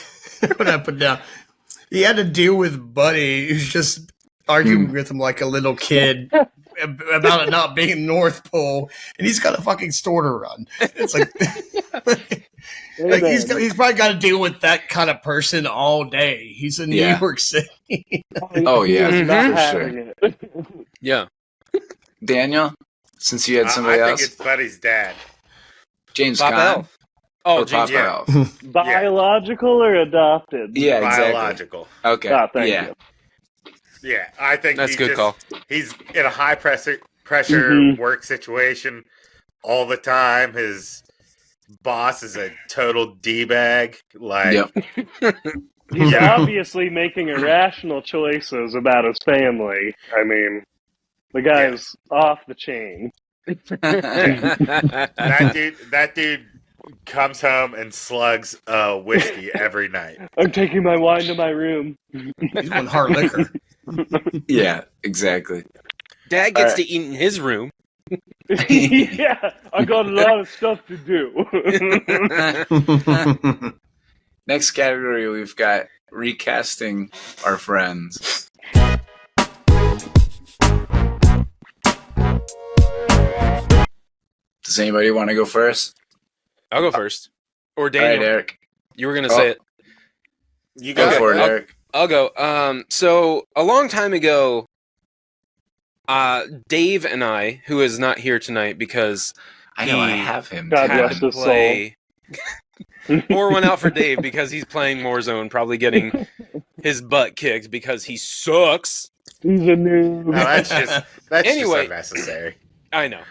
what I put down. He had to deal with Buddy, who's just arguing with him like a little kid about it not being North Pole, and he's got a fucking store to run. It's like, he's probably got to deal with that kind of person all day. He's in New York City. Oh yeah, for sure. Yeah. Daniel, since you had somebody else, I think it's Buddy's dad. James Papa Caan. Elf. Oh, James Papa Elf. Biological or adopted? Yeah, exactly. Biological. Okay. Oh, thank you. Yeah, I think that's a good call. He's in a high pressure work situation all the time. His boss is a total d-bag. Like, he's obviously making irrational choices about his family. I mean, the guy's off the chain. that dude comes home and slugs whiskey every night. I'm taking my wine to my room. He's one hard liquor. Yeah, exactly. Dad gets to eat in his room. Yeah, I got a lot of stuff to do. Next category, we've got recasting our friends. Does anybody want to go first? I'll go first. Or Daniel. All right, Eric. You were going to say it. You go for it, Eric. I'll go. So a long time ago, Dave and I, who is not here tonight because I know I have him. God rest his soul. Pour one out for Dave because he's playing Warzone, probably getting his butt kicked because he sucks. He's a noob. No, that's just Anyway. unnecessary. I know.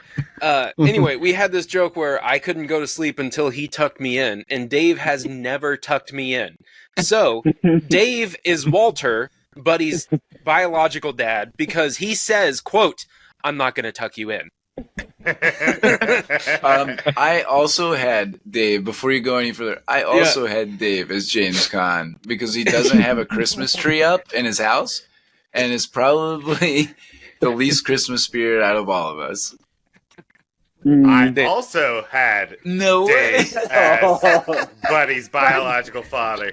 Anyway, we had this joke where I couldn't go to sleep until he tucked me in, and Dave has never tucked me in. So, Dave is Walter, Buddy's biological dad, because he says, quote, I'm not going to tuck you in. I also had Dave, before you go any further, I also had Dave as James Caan, because he doesn't have a Christmas tree up in his house, and is probably the least Christmas spirit out of all of us. I also had Dave as Oh. Buddy's biological father.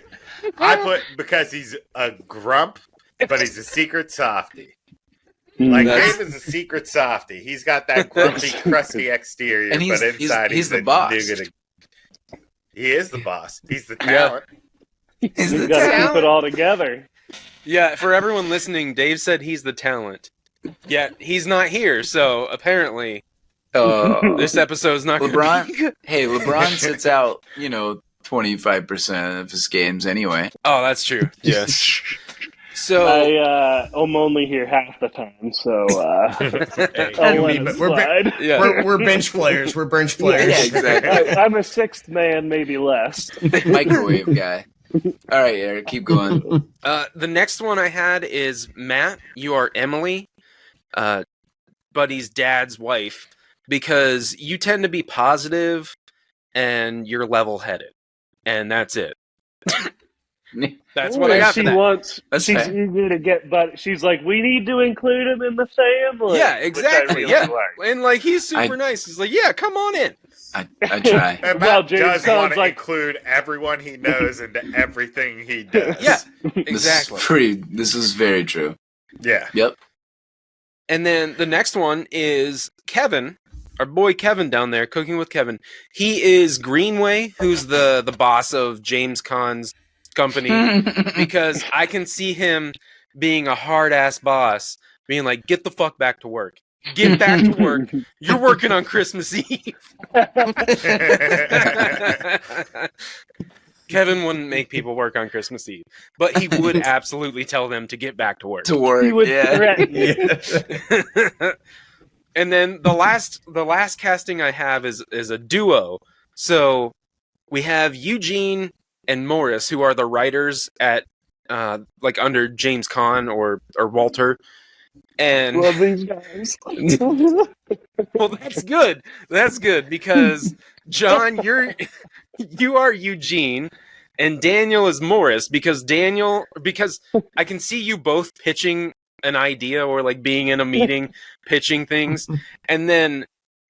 I put because he's a grump, but he's a secret softie. Like Dave is a secret softie. He's got that grumpy, crusty exterior, And but inside he's the a boss. nougat. He is the boss. He's the talent. He's got to keep it all together. Yeah, for everyone listening, Dave said he's the talent. Yet he's not here, so apparently this episode's not going to be LeBron. good. Hey, LeBron sits out, 25% of his games anyway. Oh, that's true. Yes. So I'm only here half the time, so we're bench players. We're bench players. Yeah, exactly. I'm a sixth man, maybe less. Microwave guy. All right, Eric, keep going. The next one I had is Matt. You are Emily, Buddy's dad's wife, because you tend to be positive and you're level-headed, and that's it. That's what I got for that. She's eager to get, but she's like, we need to include him in the family. Yeah, exactly. Yeah, like. and like he's super nice. He's like, yeah, come on in. I try. And Matt does want to include everyone he knows into everything he does. Yeah, exactly. This is very true. Yeah. Yep. And then the next one is Kevin, our boy Kevin down there, Cooking with Kevin. He is Greenway, who's the boss of James Caan's company, because I can see him being a hard-ass boss, being like, get the fuck back to work. Get back to work. You're working on Christmas Eve. Kevin wouldn't make people work on Christmas Eve, but he would absolutely tell them to get back to work. To work, he would And then the last casting I have is a duo. So we have Eugene and Morris, who are the writers at like under James Caan or Walter. And love these guys. Well, that's good. That's good because John, you are Eugene, and Daniel is Morris because I can see you both pitching an idea or like being in a meeting pitching things, and then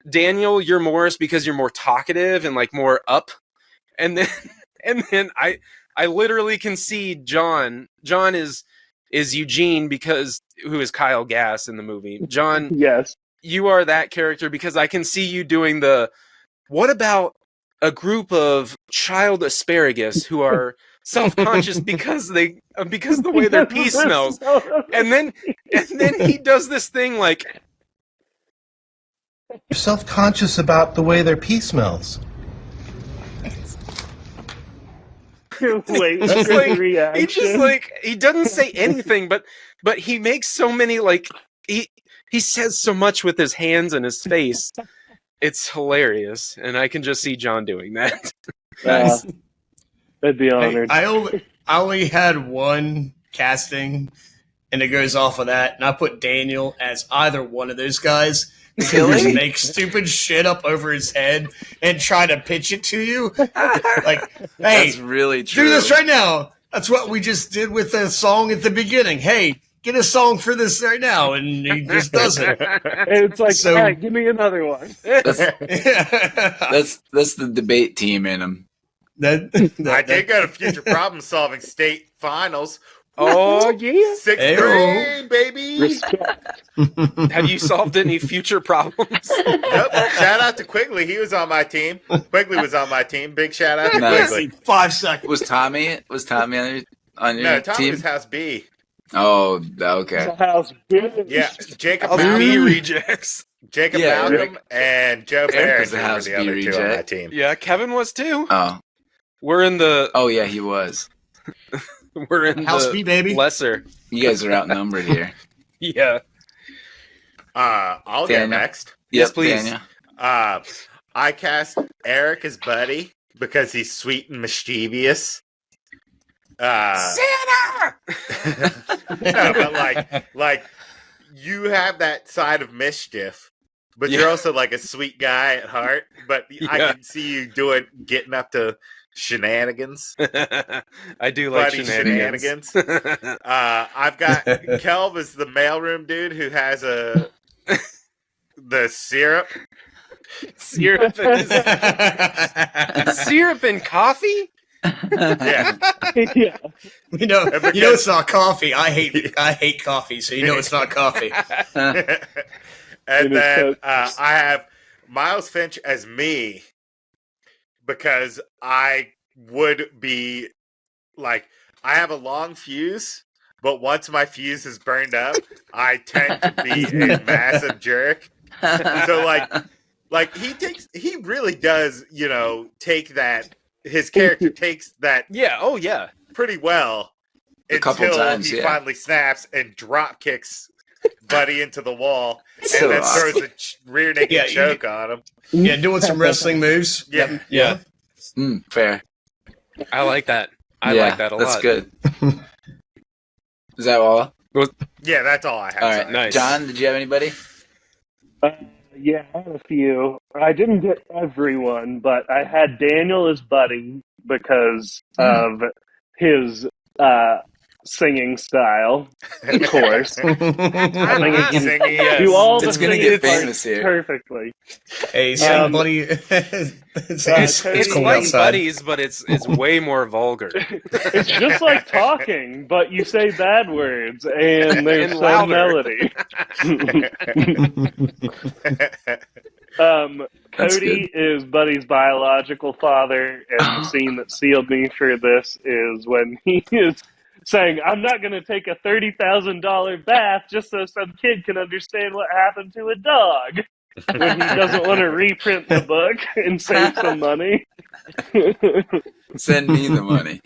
Daniel, you're Morris because you're more talkative and like more up, and then I literally can see John. John is Eugene because who is Kyle Gass in the movie. John, yes, you are that character because I can see you doing what about a group of child asparagus who are self-conscious because the way their pee smells. And then he does this thing like you're self-conscious about the way their pee smells. Wait, he doesn't say anything, but he makes so many like he says so much with his hands and his face. It's hilarious, and I can just see John doing that. Nice. I'd be honored. Hey, I only had one casting, and it goes off of that, and I put Daniel as either one of those guys. Really? Make stupid shit up over his head and try to pitch it to you. Like, hey, that's really true. Do this right now. That's what we just did with the song at the beginning. Hey, get a song for this right now, and he just does it. It's like, all right, give me another one. That's the debate team in him. I did go to Future Problem Solving State Finals. Oh yeah, sixth grade, baby. Respect. Have you solved any future problems? Nope. Shout out to Quigley. He was on my team. Quigley was on my team. Big shout out to Quigley. 5 seconds. Was Tommy on your No, Tommy team? was House B. Oh, okay. House B. Yeah, Jacob House Malcolm. B rejects. Jacob Malcolm and Joe Barrett were House the other B two on my team. Yeah, Kevin was too. Oh, we're in the. Oh yeah, he was. We're in House the B, baby. Lesser. You guys are outnumbered here. Yeah. I'll Daniel. go next. Yes, please. Daniel. I cast Eric as Buddy because he's sweet and mischievous. Santa! No, but like you have that side of mischief, but you're also like a sweet guy at heart. But I can see you getting up to shenanigans. I do like Buddy shenanigans. I've got Kelv as the mailroom dude who has the syrup. Syrup and coffee? Yeah. Yeah. You know it's not coffee. I hate coffee, so you know it's not coffee. And then I have Miles Finch as me because I would be like, I have a long fuse, but once my fuse is burned up, I tend to be a massive jerk. So like he really does, take that, his character takes that Yeah, oh yeah. pretty well. A couple until times, he yeah. finally snaps and drop kicks Buddy into the wall and So then awesome. throws a rear naked choke on him. Yeah, doing some wrestling moves. Yeah. Yeah. Fair. I like that. I like that a lot. That's good. Is that all? Yeah, that's all I have. All right, Sorry. Nice. John, did you have anybody? Yeah, I had a few. I didn't get everyone, but I had Daniel as Buddy because of his singing style, of course. I think he can Singing, do all the It's gonna singing get parts famous here. perfectly. Hey, saying buddy. it's It's cold like outside. buddies, but it's way more vulgar. It's just like talking, but you say bad words and there's And some louder. melody. That's Cody is Buddy's biological father, and the scene that sealed me for this is when he is saying, "I'm not going to take a $30,000 bath just so some kid can understand what happened to a dog." When he doesn't want to reprint the book and save some money. Send me the money.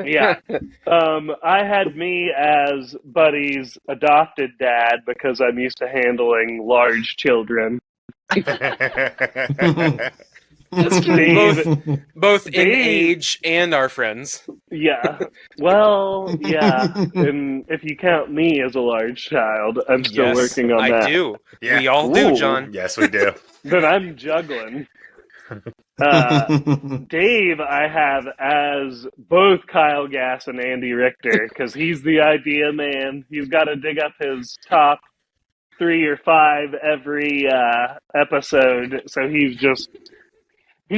Yeah. I had me as Buddy's adopted dad because I'm used to handling large children. That's Dave, both in Dave- age and our friends. yeah. Well, yeah. And if you count me as a large child, I'm still Yes, working on I that. do. Yeah. We all do, Ooh. John. Yes, we do. Then I'm juggling. Dave, I have as both Kyle Gass and Andy Richter because he's the idea man. He's got to dig up his top 3 or 5 every episode, so he's just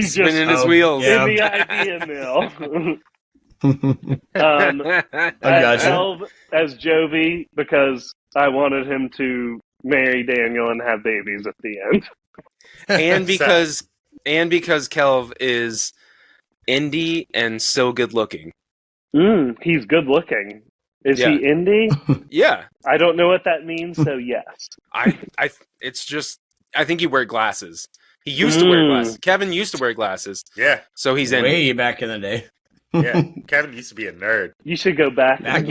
Spinning his wheels. yeah. in the idea mill. I I gotcha. Elv as Jovi because I wanted him to marry Daniel and have babies at the end. and because Kelv is indie and so good looking. He's good looking. Is Yeah. he indie? Yeah. I don't know what that means, so yes. It's just I think he wear glasses. He used to wear glasses. Kevin used to wear glasses. Yeah. So he's in. Way back in the day. Yeah. Kevin used to be a nerd. You should go back. Back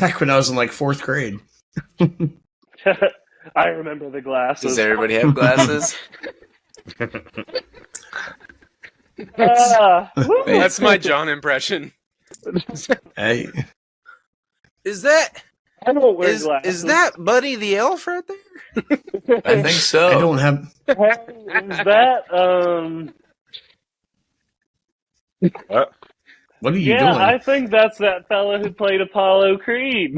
back when I was in like 4th grade. I remember the glasses. Does everybody have glasses? Woo! That's my John impression. Hey. Is that I don't wear glasses. is that Buddy the elf right there? I think so. I don't have. Is that What are you yeah, doing? I think that's that fella who played Apollo Creed.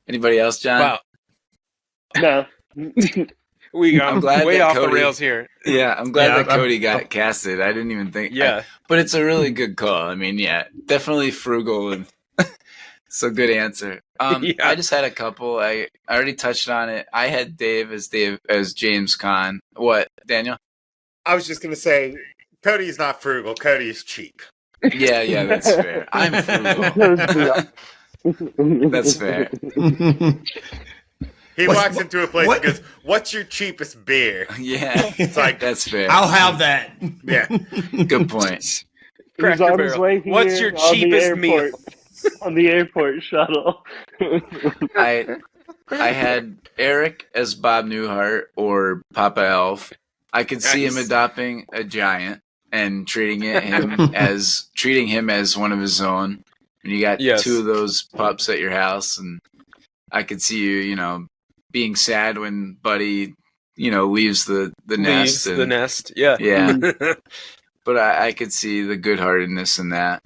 Anybody else, John? Wow. No. We I'm got glad way that off the Cody- rails here. Yeah, I'm glad Yeah, that Cody got casted. I didn't even think. Yeah. But it's a really good call. I mean, yeah, definitely frugal and it's a good answer. Yeah. I just had a couple. I already touched on it. I had Dave as James Caan. What, Daniel? I was just going to say, Cody is not frugal. Cody is cheap. Yeah, that's fair. I'm frugal. That's fair. He walks into a place what? and goes, "What's your cheapest beer?" Yeah, It's like, that's fair. I'll have that. yeah. Good point. He's Cracker on his Barrel. way here What's your on the cheapest meal? airport- on the airport shuttle. I had Eric as Bob Newhart or Papa Elf. I could see him Nice. adopting a giant and treating him as one of his own. And you got Yes. 2 of those pups at your house, and I could see you, being sad when Buddy, leaves the nest. Leaves the nest. Yeah. Yeah. But I could see the good-heartedness in that.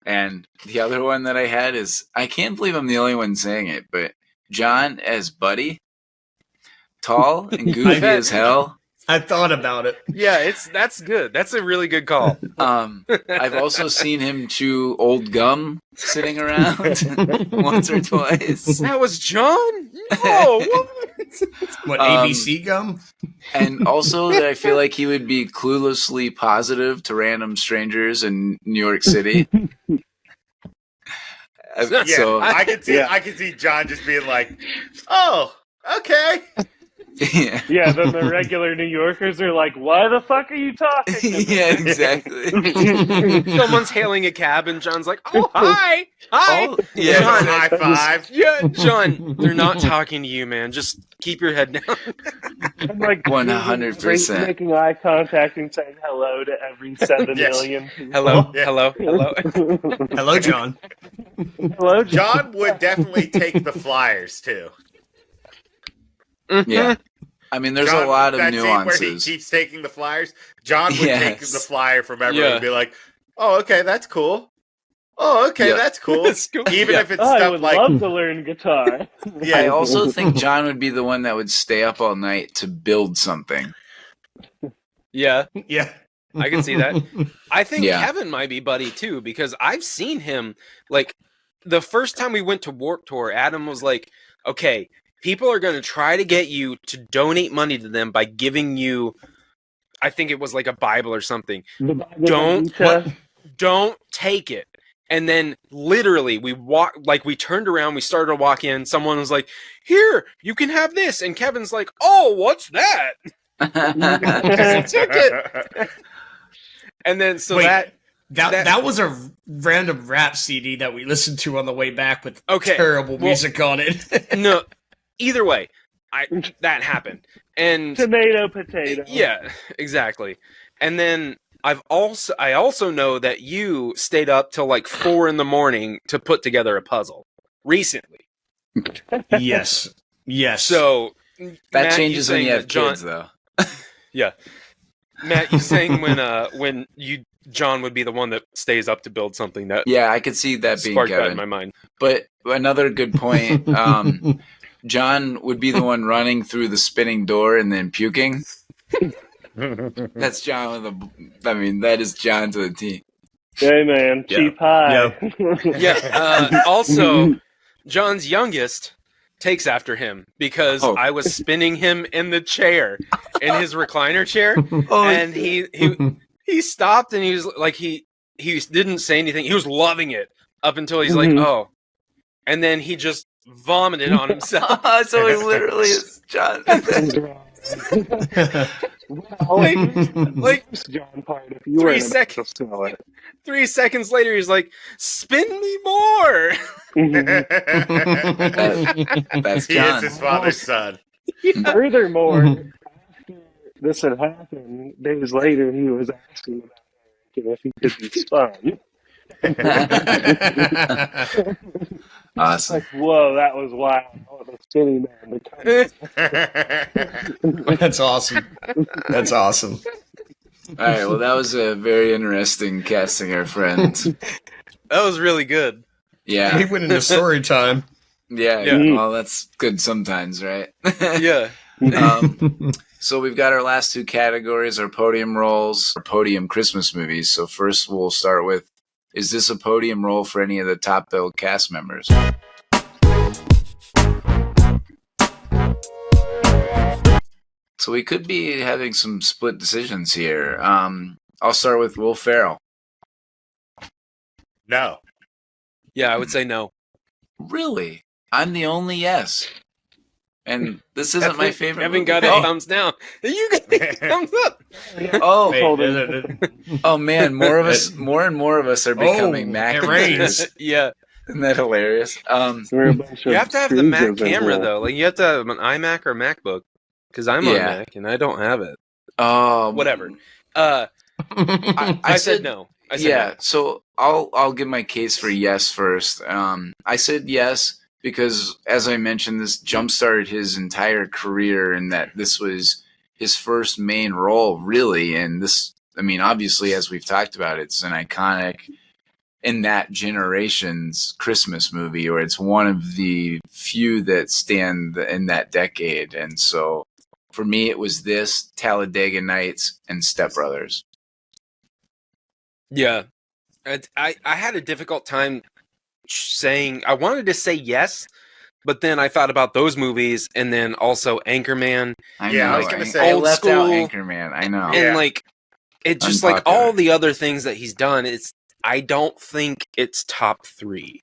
And the other one that I had is, I can't believe I'm the only one saying it, but John as Buddy, tall and goofy as hell. I thought about it. Yeah, that's good. That's a really good call. I've also seen him chew old gum sitting around once or twice. That was John? No, what? What, ABC gum? And also that I feel like he would be cluelessly positive to random strangers in New York City. Yeah, So I can see John just being like, "Oh, okay." Yeah. Yeah, then the regular New Yorkers are like, "Why the fuck are you talking to me?" Yeah, exactly. Someone's hailing a cab, and John's like, "Oh, hi, hi, Oh, yeah. John, high five. yeah, John. They're not talking to you, man. Just keep your head down." I'm like 100%. making eye contact and saying hello to every 7 Yes. million people. Hello, Yeah. hello, hello. Hello, John. Hello, John would definitely take the flyers too. Yeah. I mean, there's John, a lot of that scene where he nuances. keeps taking the flyers. John would take Yes. the flyer from everyone Yeah. and be like, "Oh, okay, that's cool. Oh, okay, Yeah. that's cool." That's cool. Even Yeah. if it's I stuff would like, love to learn guitar. yeah, I also think John would be the one that would stay up all night to build something. Yeah, Yeah. I can see that. I think Yeah. Kevin might be Buddy too, because I've seen him, like, the first time we went to Warped Tour, Adam was like, "Okay, people are going to try to get you to donate money to them by giving you," I think it was like a Bible or something. Don't take it. And then literally we turned around, we started to walk in, someone was like, "Here, you can have this." And Kevin's like, "Oh, what's that?" He took it. And then so Wait, that that was a random rap CD that we listened to on the way back with Okay, terrible music on it. no, either way, that happened. And Tomato, potato. yeah, exactly. And then I also know that you stayed up till like 4 a.m. to put together a puzzle recently. Yes. Yes. So That Matt, changes when saying you have that John, kids, though. Yeah, Matt, you saying when John would be the one that stays up to build something, that Yeah, I could see that being sparked that in Kevin. my mind. But another good point, John would be the one running through the spinning door and then puking. That's John that is John to the T. Hey, man, cheap pie. Yeah. Also, John's youngest takes after him because Oh. I was spinning him in the chair, in his recliner chair, and he stopped and he was like he didn't say anything. He was loving it up until he's like, "Oh," and then he just vomited on himself. So it literally is John. like John part if you were 3 in seconds. to smell it. 3 seconds later, he's like, "Spin me more." That's he John. is his father's son. Furthermore, after this had happened, days later, he was asking about Eric and if he could be spun. Awesome. Like, whoa, that was wild. Oh, the skinny man. That's awesome. That's awesome. All right, well, that was a very interesting casting our friends. That was really good. Yeah. He went into story time. Yeah, well, that's good sometimes, right? Yeah. So we've got our last two categories, our podium roles, our podium Christmas movies. So first we'll start with, is this a podium role for any of the top billed cast members? So we could be having some split decisions here. I'll start with Will Ferrell. No. Yeah, I would say no. Really? I'm the only yes. And this isn't my favorite Evan movie. got a thumbs down. You got a thumbs up. Oh man, more and more of us are becoming Mac. it rains. Yeah. Isn't that hilarious? You have to have the Mac camera though. Like you have to have an iMac or MacBook. Because I'm on Yeah. Mac and I don't have it. Whatever. I said no. I said yeah. no. So I'll give my case for yes first. I said yes because, as I mentioned, this jump-started his entire career, and that this was his first main role, really. And this, I mean, obviously, as we've talked about, it's an iconic in that generation's Christmas movie, or it's one of the few that stand in that decade. And so, for me, it was this, Talladega Nights, and Step Brothers. Yeah. I had a difficult time saying, I wanted to say yes, but then I thought about those movies and then also Anchorman. I Yeah, know. I was gonna say I old left out school. Anchorman. I know. And like, it just like Unpopular. all the other things that he's done, I don't think it's top 3.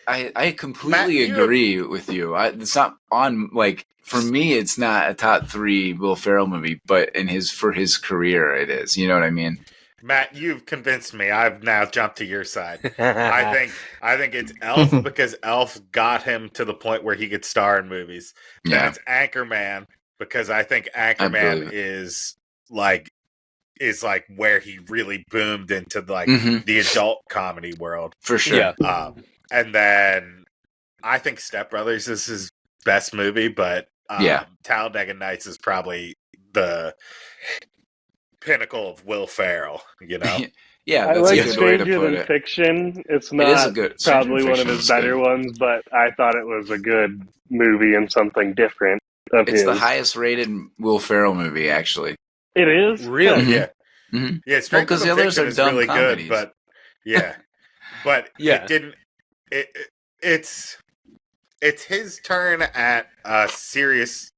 I completely agree with you. It's not on, like, for me, it's not a top 3 Will Ferrell movie, but for his career, it is. You know what I mean? Matt, you've convinced me. I've now jumped to your side. I think it's Elf because Elf got him to the point where he could star in movies. Yeah. Then it's Anchorman because I think Anchorman is like where he really boomed into like the adult comedy world. For sure. Yeah. And then I think Step Brothers is his best movie, but Talladega Nights is probably the pinnacle of Will Ferrell, you know? Yeah, I that's like a good way to Stranger put Than it. Fiction. It's It is a not good- probably Stranger one of Fiction his is better good. ones, but I thought it was a good movie and something different of It's his. the highest rated Will Ferrell movie, actually. It is? Really? Yeah. Mhm. Yeah, Stranger because Than the others Fiction are is dumb really comedies. good, but yeah. But Yeah. it didn't it's his turn at a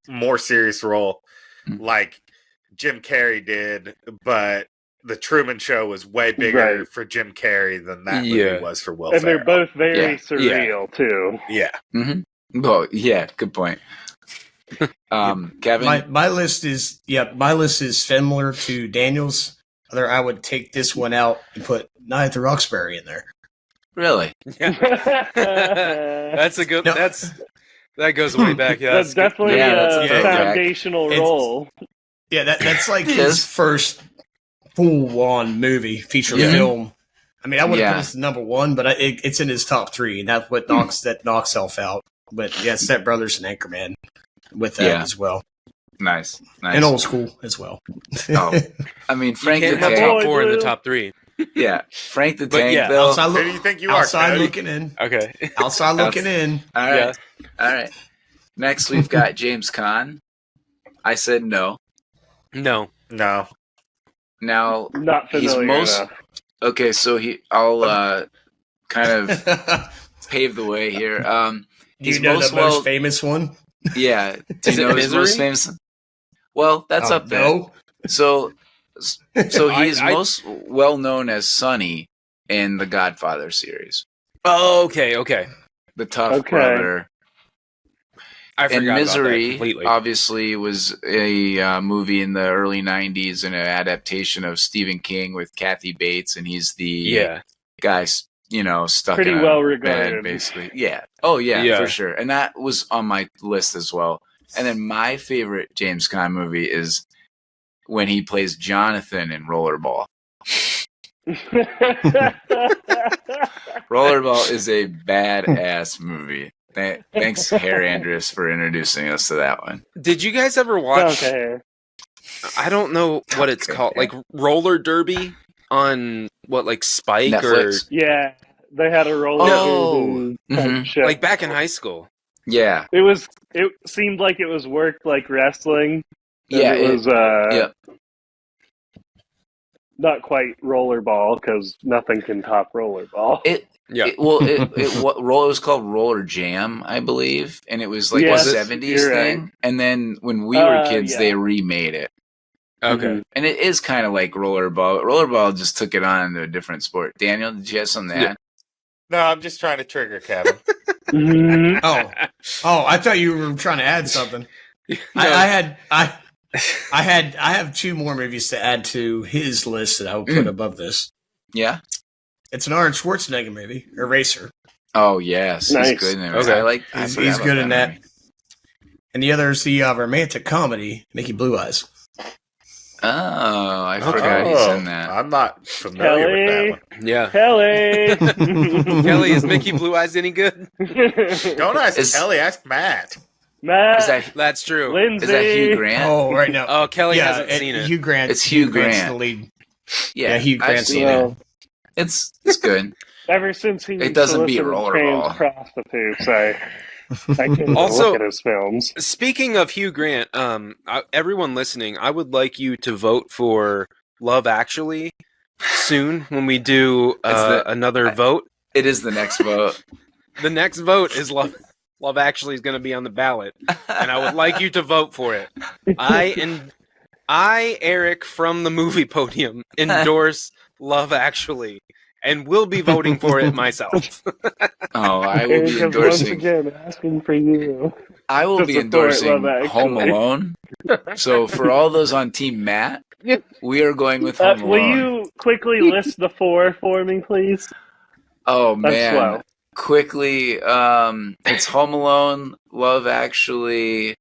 more serious role like Jim Carrey did, but the Truman Show was way bigger for Jim Carrey than that movie was for Will And Ferrell. they're both very surreal, too. Yeah. Mm-hmm. Well, yeah, good point. Kevin? My list is similar to Daniel's. Although I would take this one out and put Night at the Roxbury in there. Really? Yeah. That's a good. That goes way back. Yeah, That's definitely a foundational role. Yeah, that's like his first full-on movie, feature film. I mean, I would have put this at number 1, but it's in his top 3, and that's what knocks Elf out. But yeah, Step Brothers and Anchorman with that as well. Nice. And Old School as well. Oh, I mean, Frank you the can't have Tank. top 4 in the top 3. Yeah, Frank the But Tank. yeah, Bill. Who do you think you outside are? looking in. Okay. Outside looking in. All right. All right. Next, we've got James Caan. I said no. No. No. Now, Not familiar enough. Okay, so I'll kind of pave the way here. He's the most famous one? Yeah. Do you know his most famous? Well, that's up there. No. So he's most well known as Sonny in the Godfather series. Oh, okay. The tough brother. I forgot and Misery, about that completely. obviously, was a movie in the early 90s and an adaptation of Stephen King with Kathy Bates, and he's the guy, stuck Pretty in a well bed, regarded. basically. Yeah. Oh, yeah, for sure. And that was on my list as well. And then my favorite James Caan movie is when he plays Jonathan in Rollerball. Rollerball is a badass movie. Thanks, Harry Andrews, for introducing us to that one. Did you guys ever watch? Okay. I don't know what it's called, like roller derby on Spike Netflix? or Yeah, they had a roller derby show. like back in high school. Yeah, it seemed like it was worked like wrestling. Yeah, it was. Not quite rollerball because nothing can top rollerball. It was called Roller Jam, I believe, and it was like a 70s thing. Right. And then when we were kids, they remade it. Okay, and it is kind of like rollerball. Rollerball just took it on to a different sport. Daniel, did you have something to add? No, I'm just trying to trigger Kevin. Oh, I thought you were trying to add something. I have 2 more movies to add to his list that I would put above this. Yeah, it's an Arnold Schwarzenegger movie, Eraser. Oh yes, nice. He's good in it. Okay. He's good in that. And the other is the romantic comedy, Mickey Blue Eyes. Oh, I forgot he's in that. I'm not familiar with that one. Yeah. Kelly! Kelly, is Mickey Blue Eyes any good? Don't ask Kelly, ask Matt. Matt! That's true. Lindsay! Is that Hugh Grant? Oh, right now. Oh, Kelly hasn't seen it. Hugh Grant. It's Hugh Grant's Grant. the lead. Yeah, Hugh Grant's I've seen the it. It's good. Ever since he It doesn't beat solicited Rollerball. trans prostitutes, I couldn't Also- look at his films. Speaking of Hugh Grant, everyone listening, I would like you to vote for Love Actually soon when we do another vote. It is the next vote. The next vote is Love Actually is going to be on the ballot, and I would like you to vote for it. I, Eric from the movie Podium, endorse Love Actually, and will be voting for it myself. Oh, I will be Eric is once endorsing. again asking for you. I will to be support endorsing Love Actually. Home Alone. So for all those on Team Matt, we are going with Home Alone. Will you quickly list the 4 for me, please? Oh I'm man, slow. quickly, it's Home Alone, Love Actually.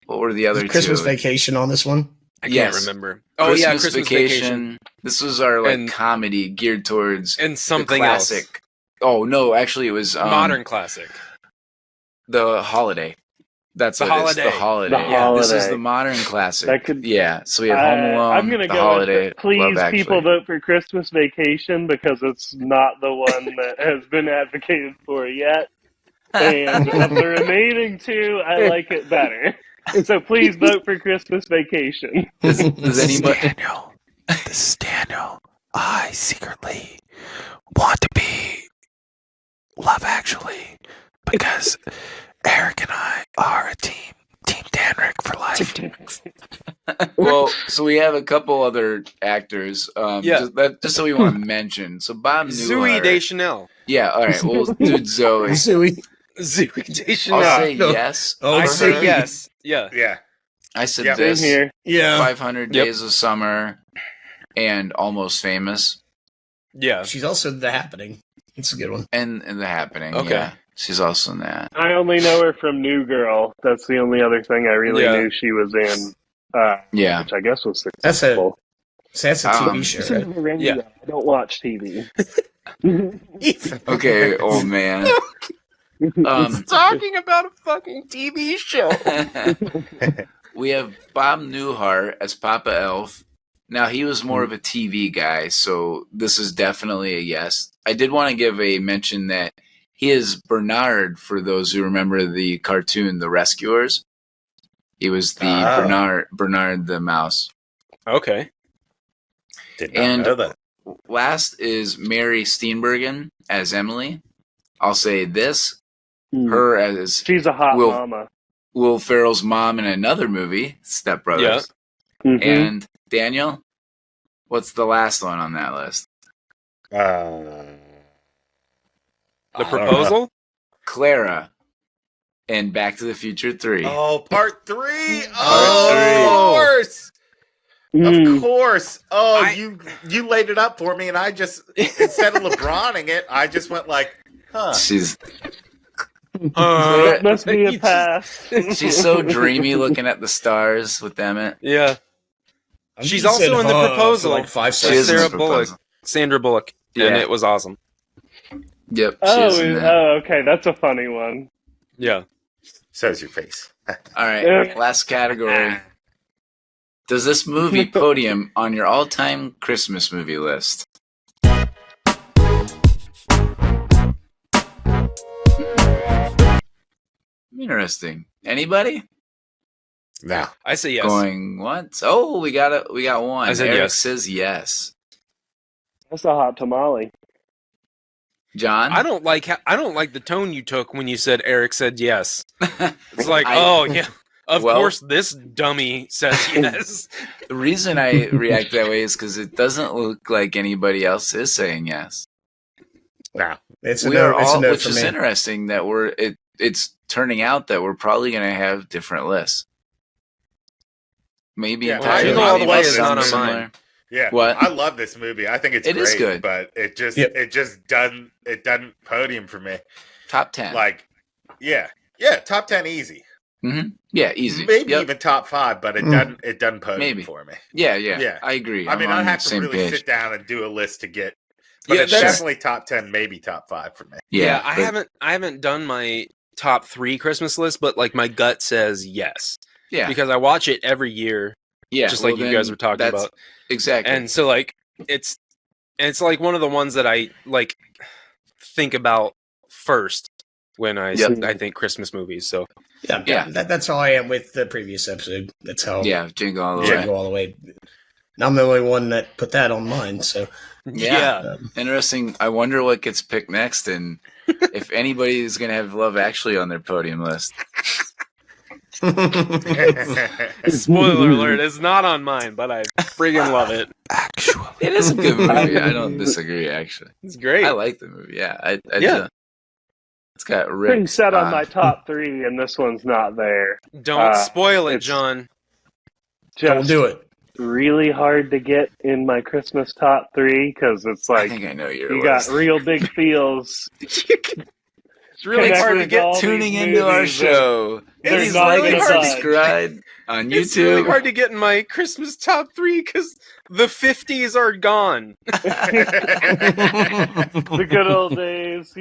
What were the other Christmas two? Vacation on this one? I can't remember. Oh Christmas yeah, Christmas Vacation. This was our like And- comedy geared towards and something the else. classic. Oh no, actually it was Modern classic. The Holiday. That's The what it is. Holiday. The Holiday. The Yeah, this is Holiday. the modern classic. That could- yeah, so we have Home Alone, I'm gonna The go Holiday, with please, Love Actually. people vote for Christmas Vacation because it's not the one that has been advocated for yet. And of the remaining 2, I like it better. So please vote for Christmas Vacation. Does anybody? Daniel. This is Daniel. I secretly want to be Love Actually because Eric and I are a team. Team Danrick for life. Well, so we have a couple other actors. Yeah. Just so we want to mention. So Bob Zooey Newhart. Deschanel. Yeah, all right. We'll do Zoe. Zooey. Zooey Deschanel. I'll say No. yes. Oh, I for say her. yes. Yeah. Yeah. I said Yeah. this. Same here. Yeah. 500 Yep. Days of Summer and Almost Famous Yeah. She's also The Happening. It's a good one. and The Happening. Okay. Yeah. She's also in that. I only know her from New Girl. That's the only other thing I really Yeah. knew she was in. Yeah. Which I guess was That's successful. a TV show, This right? is Miranda. Yeah. I don't watch TV. Okay, old man. Talking about a fucking TV show. We have Bob Newhart as Papa Elf. Now, he was more of a TV guy, so this is definitely a yes. I did want to give a mention that he is Bernard, for those who remember the cartoon The Rescuers. He was the Bernard the mouse. Okay. Did not And know that. last is Mary Steenburgen as Emily. I'll say this. Hmm. Her as She's a hot Will- mama. Will Ferrell's mom in another movie, Step Brothers. Mhm. And Daniel, what's the last one on that list? The I don't Proposal? Clara in Back to the Future 3. Oh, part 3. Part Of course. Mm. Of course. Oh, I- you laid it up for me, and I just instead of LeBroning it, I just went like, huh. She's That must be a You pass. she's so dreamy looking at the stars with Emmett. Yeah. I She's think you also said in The huh Proposal. for like 5 She With is in seconds. Sarah The Bullock. Proposal. Sandra Bullock. And Yeah. it was awesome. Yep. She Oh, is in that. okay. That's a funny one. Yeah. So's your face. All right. Last category. Does this movie podium on your all-time Christmas movie list? Interesting. Anybody? No. I say yes. Going once? Oh, we got one. I said Eric yes. says yes. That's a hot tamale. John? I don't like the tone you took when you said Eric said yes. It's like, I- oh yeah. Of Well- course this dummy says yes. The reason I react that way is because it doesn't look like anybody else is saying yes. No. It's a We no, are it's a all, no which for is me. interesting that it's turning out that we're probably going to have different lists. Maybe Yeah, entirely Jingle All the Way is not on similar. mine. Yeah. What? I love this movie. I think it's It great, is good. but it just Yep. it just doesn't podium for me. Top 10. Like, yeah, top 10 easy. Yeah, easy. Maybe Yep. even top 5, but it doesn't podium Maybe. for me. Yeah, Yeah. I agree. I mean, I'm I'd on have the to same really page. sit down and do a list to get. But Yeah, it's that's- definitely top 10, maybe top 5 for me. Yeah, but- I haven't done my top 3 Christmas list, but like my gut says yes. Yeah, Because I watch it every year, yeah. just like well, you guys then were talking that's- about. Exactly. And so like it's like one of the ones that I like think about first when I Yep. I think Christmas movies. So Yeah. That's how I am with the previous episode. That's how yeah, Jingle All the Yeah. Way. go all the way. And I'm the only one that put that on mine. So Yeah. Interesting. I wonder what gets picked next and if anybody is going to have Love Actually on their podium list. Spoiler alert, it's not on mine, but I friggin' love it. Actually, It is a good movie. I don't disagree. Actually, it's great. I like the movie. Yeah, Yeah. it's got Rick. Pretty set on my top three, and this one's not there. Don't spoil it, it's John. Don't do it. Really hard to get in my Christmas top three because it's like I think I know your you list. got real big feels. It's really Thanks hard for to get tuning into our show. Please It's like really and hard to- subscribe on YouTube. It's really hard to get in my Christmas top three because the 50s are gone. The good old days,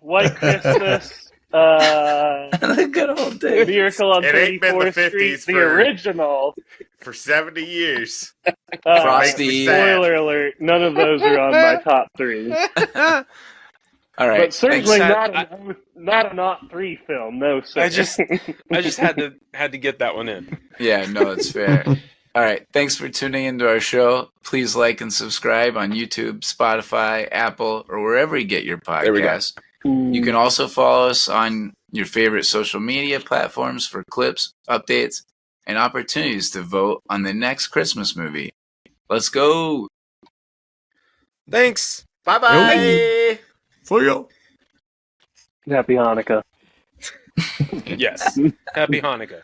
White Christmas, The good old days. Miracle on It ain't been the 34th Street, 50s the for- original. For 70 years. Frosty. Spoiler alert, none of those are on my top three. All right. But certainly Thanks. not a not three film, no sir. I just had to get that one in. Yeah, no, it's fair. All right. Thanks for tuning into our show. Please like and subscribe on YouTube, Spotify, Apple, or wherever you get your podcasts. There we go. You can also follow us on your favorite social media platforms for clips, updates, and opportunities to vote on the next Christmas movie. Let's go. Thanks. Bye-bye. For you. Happy Hanukkah. Yes. Happy Hanukkah.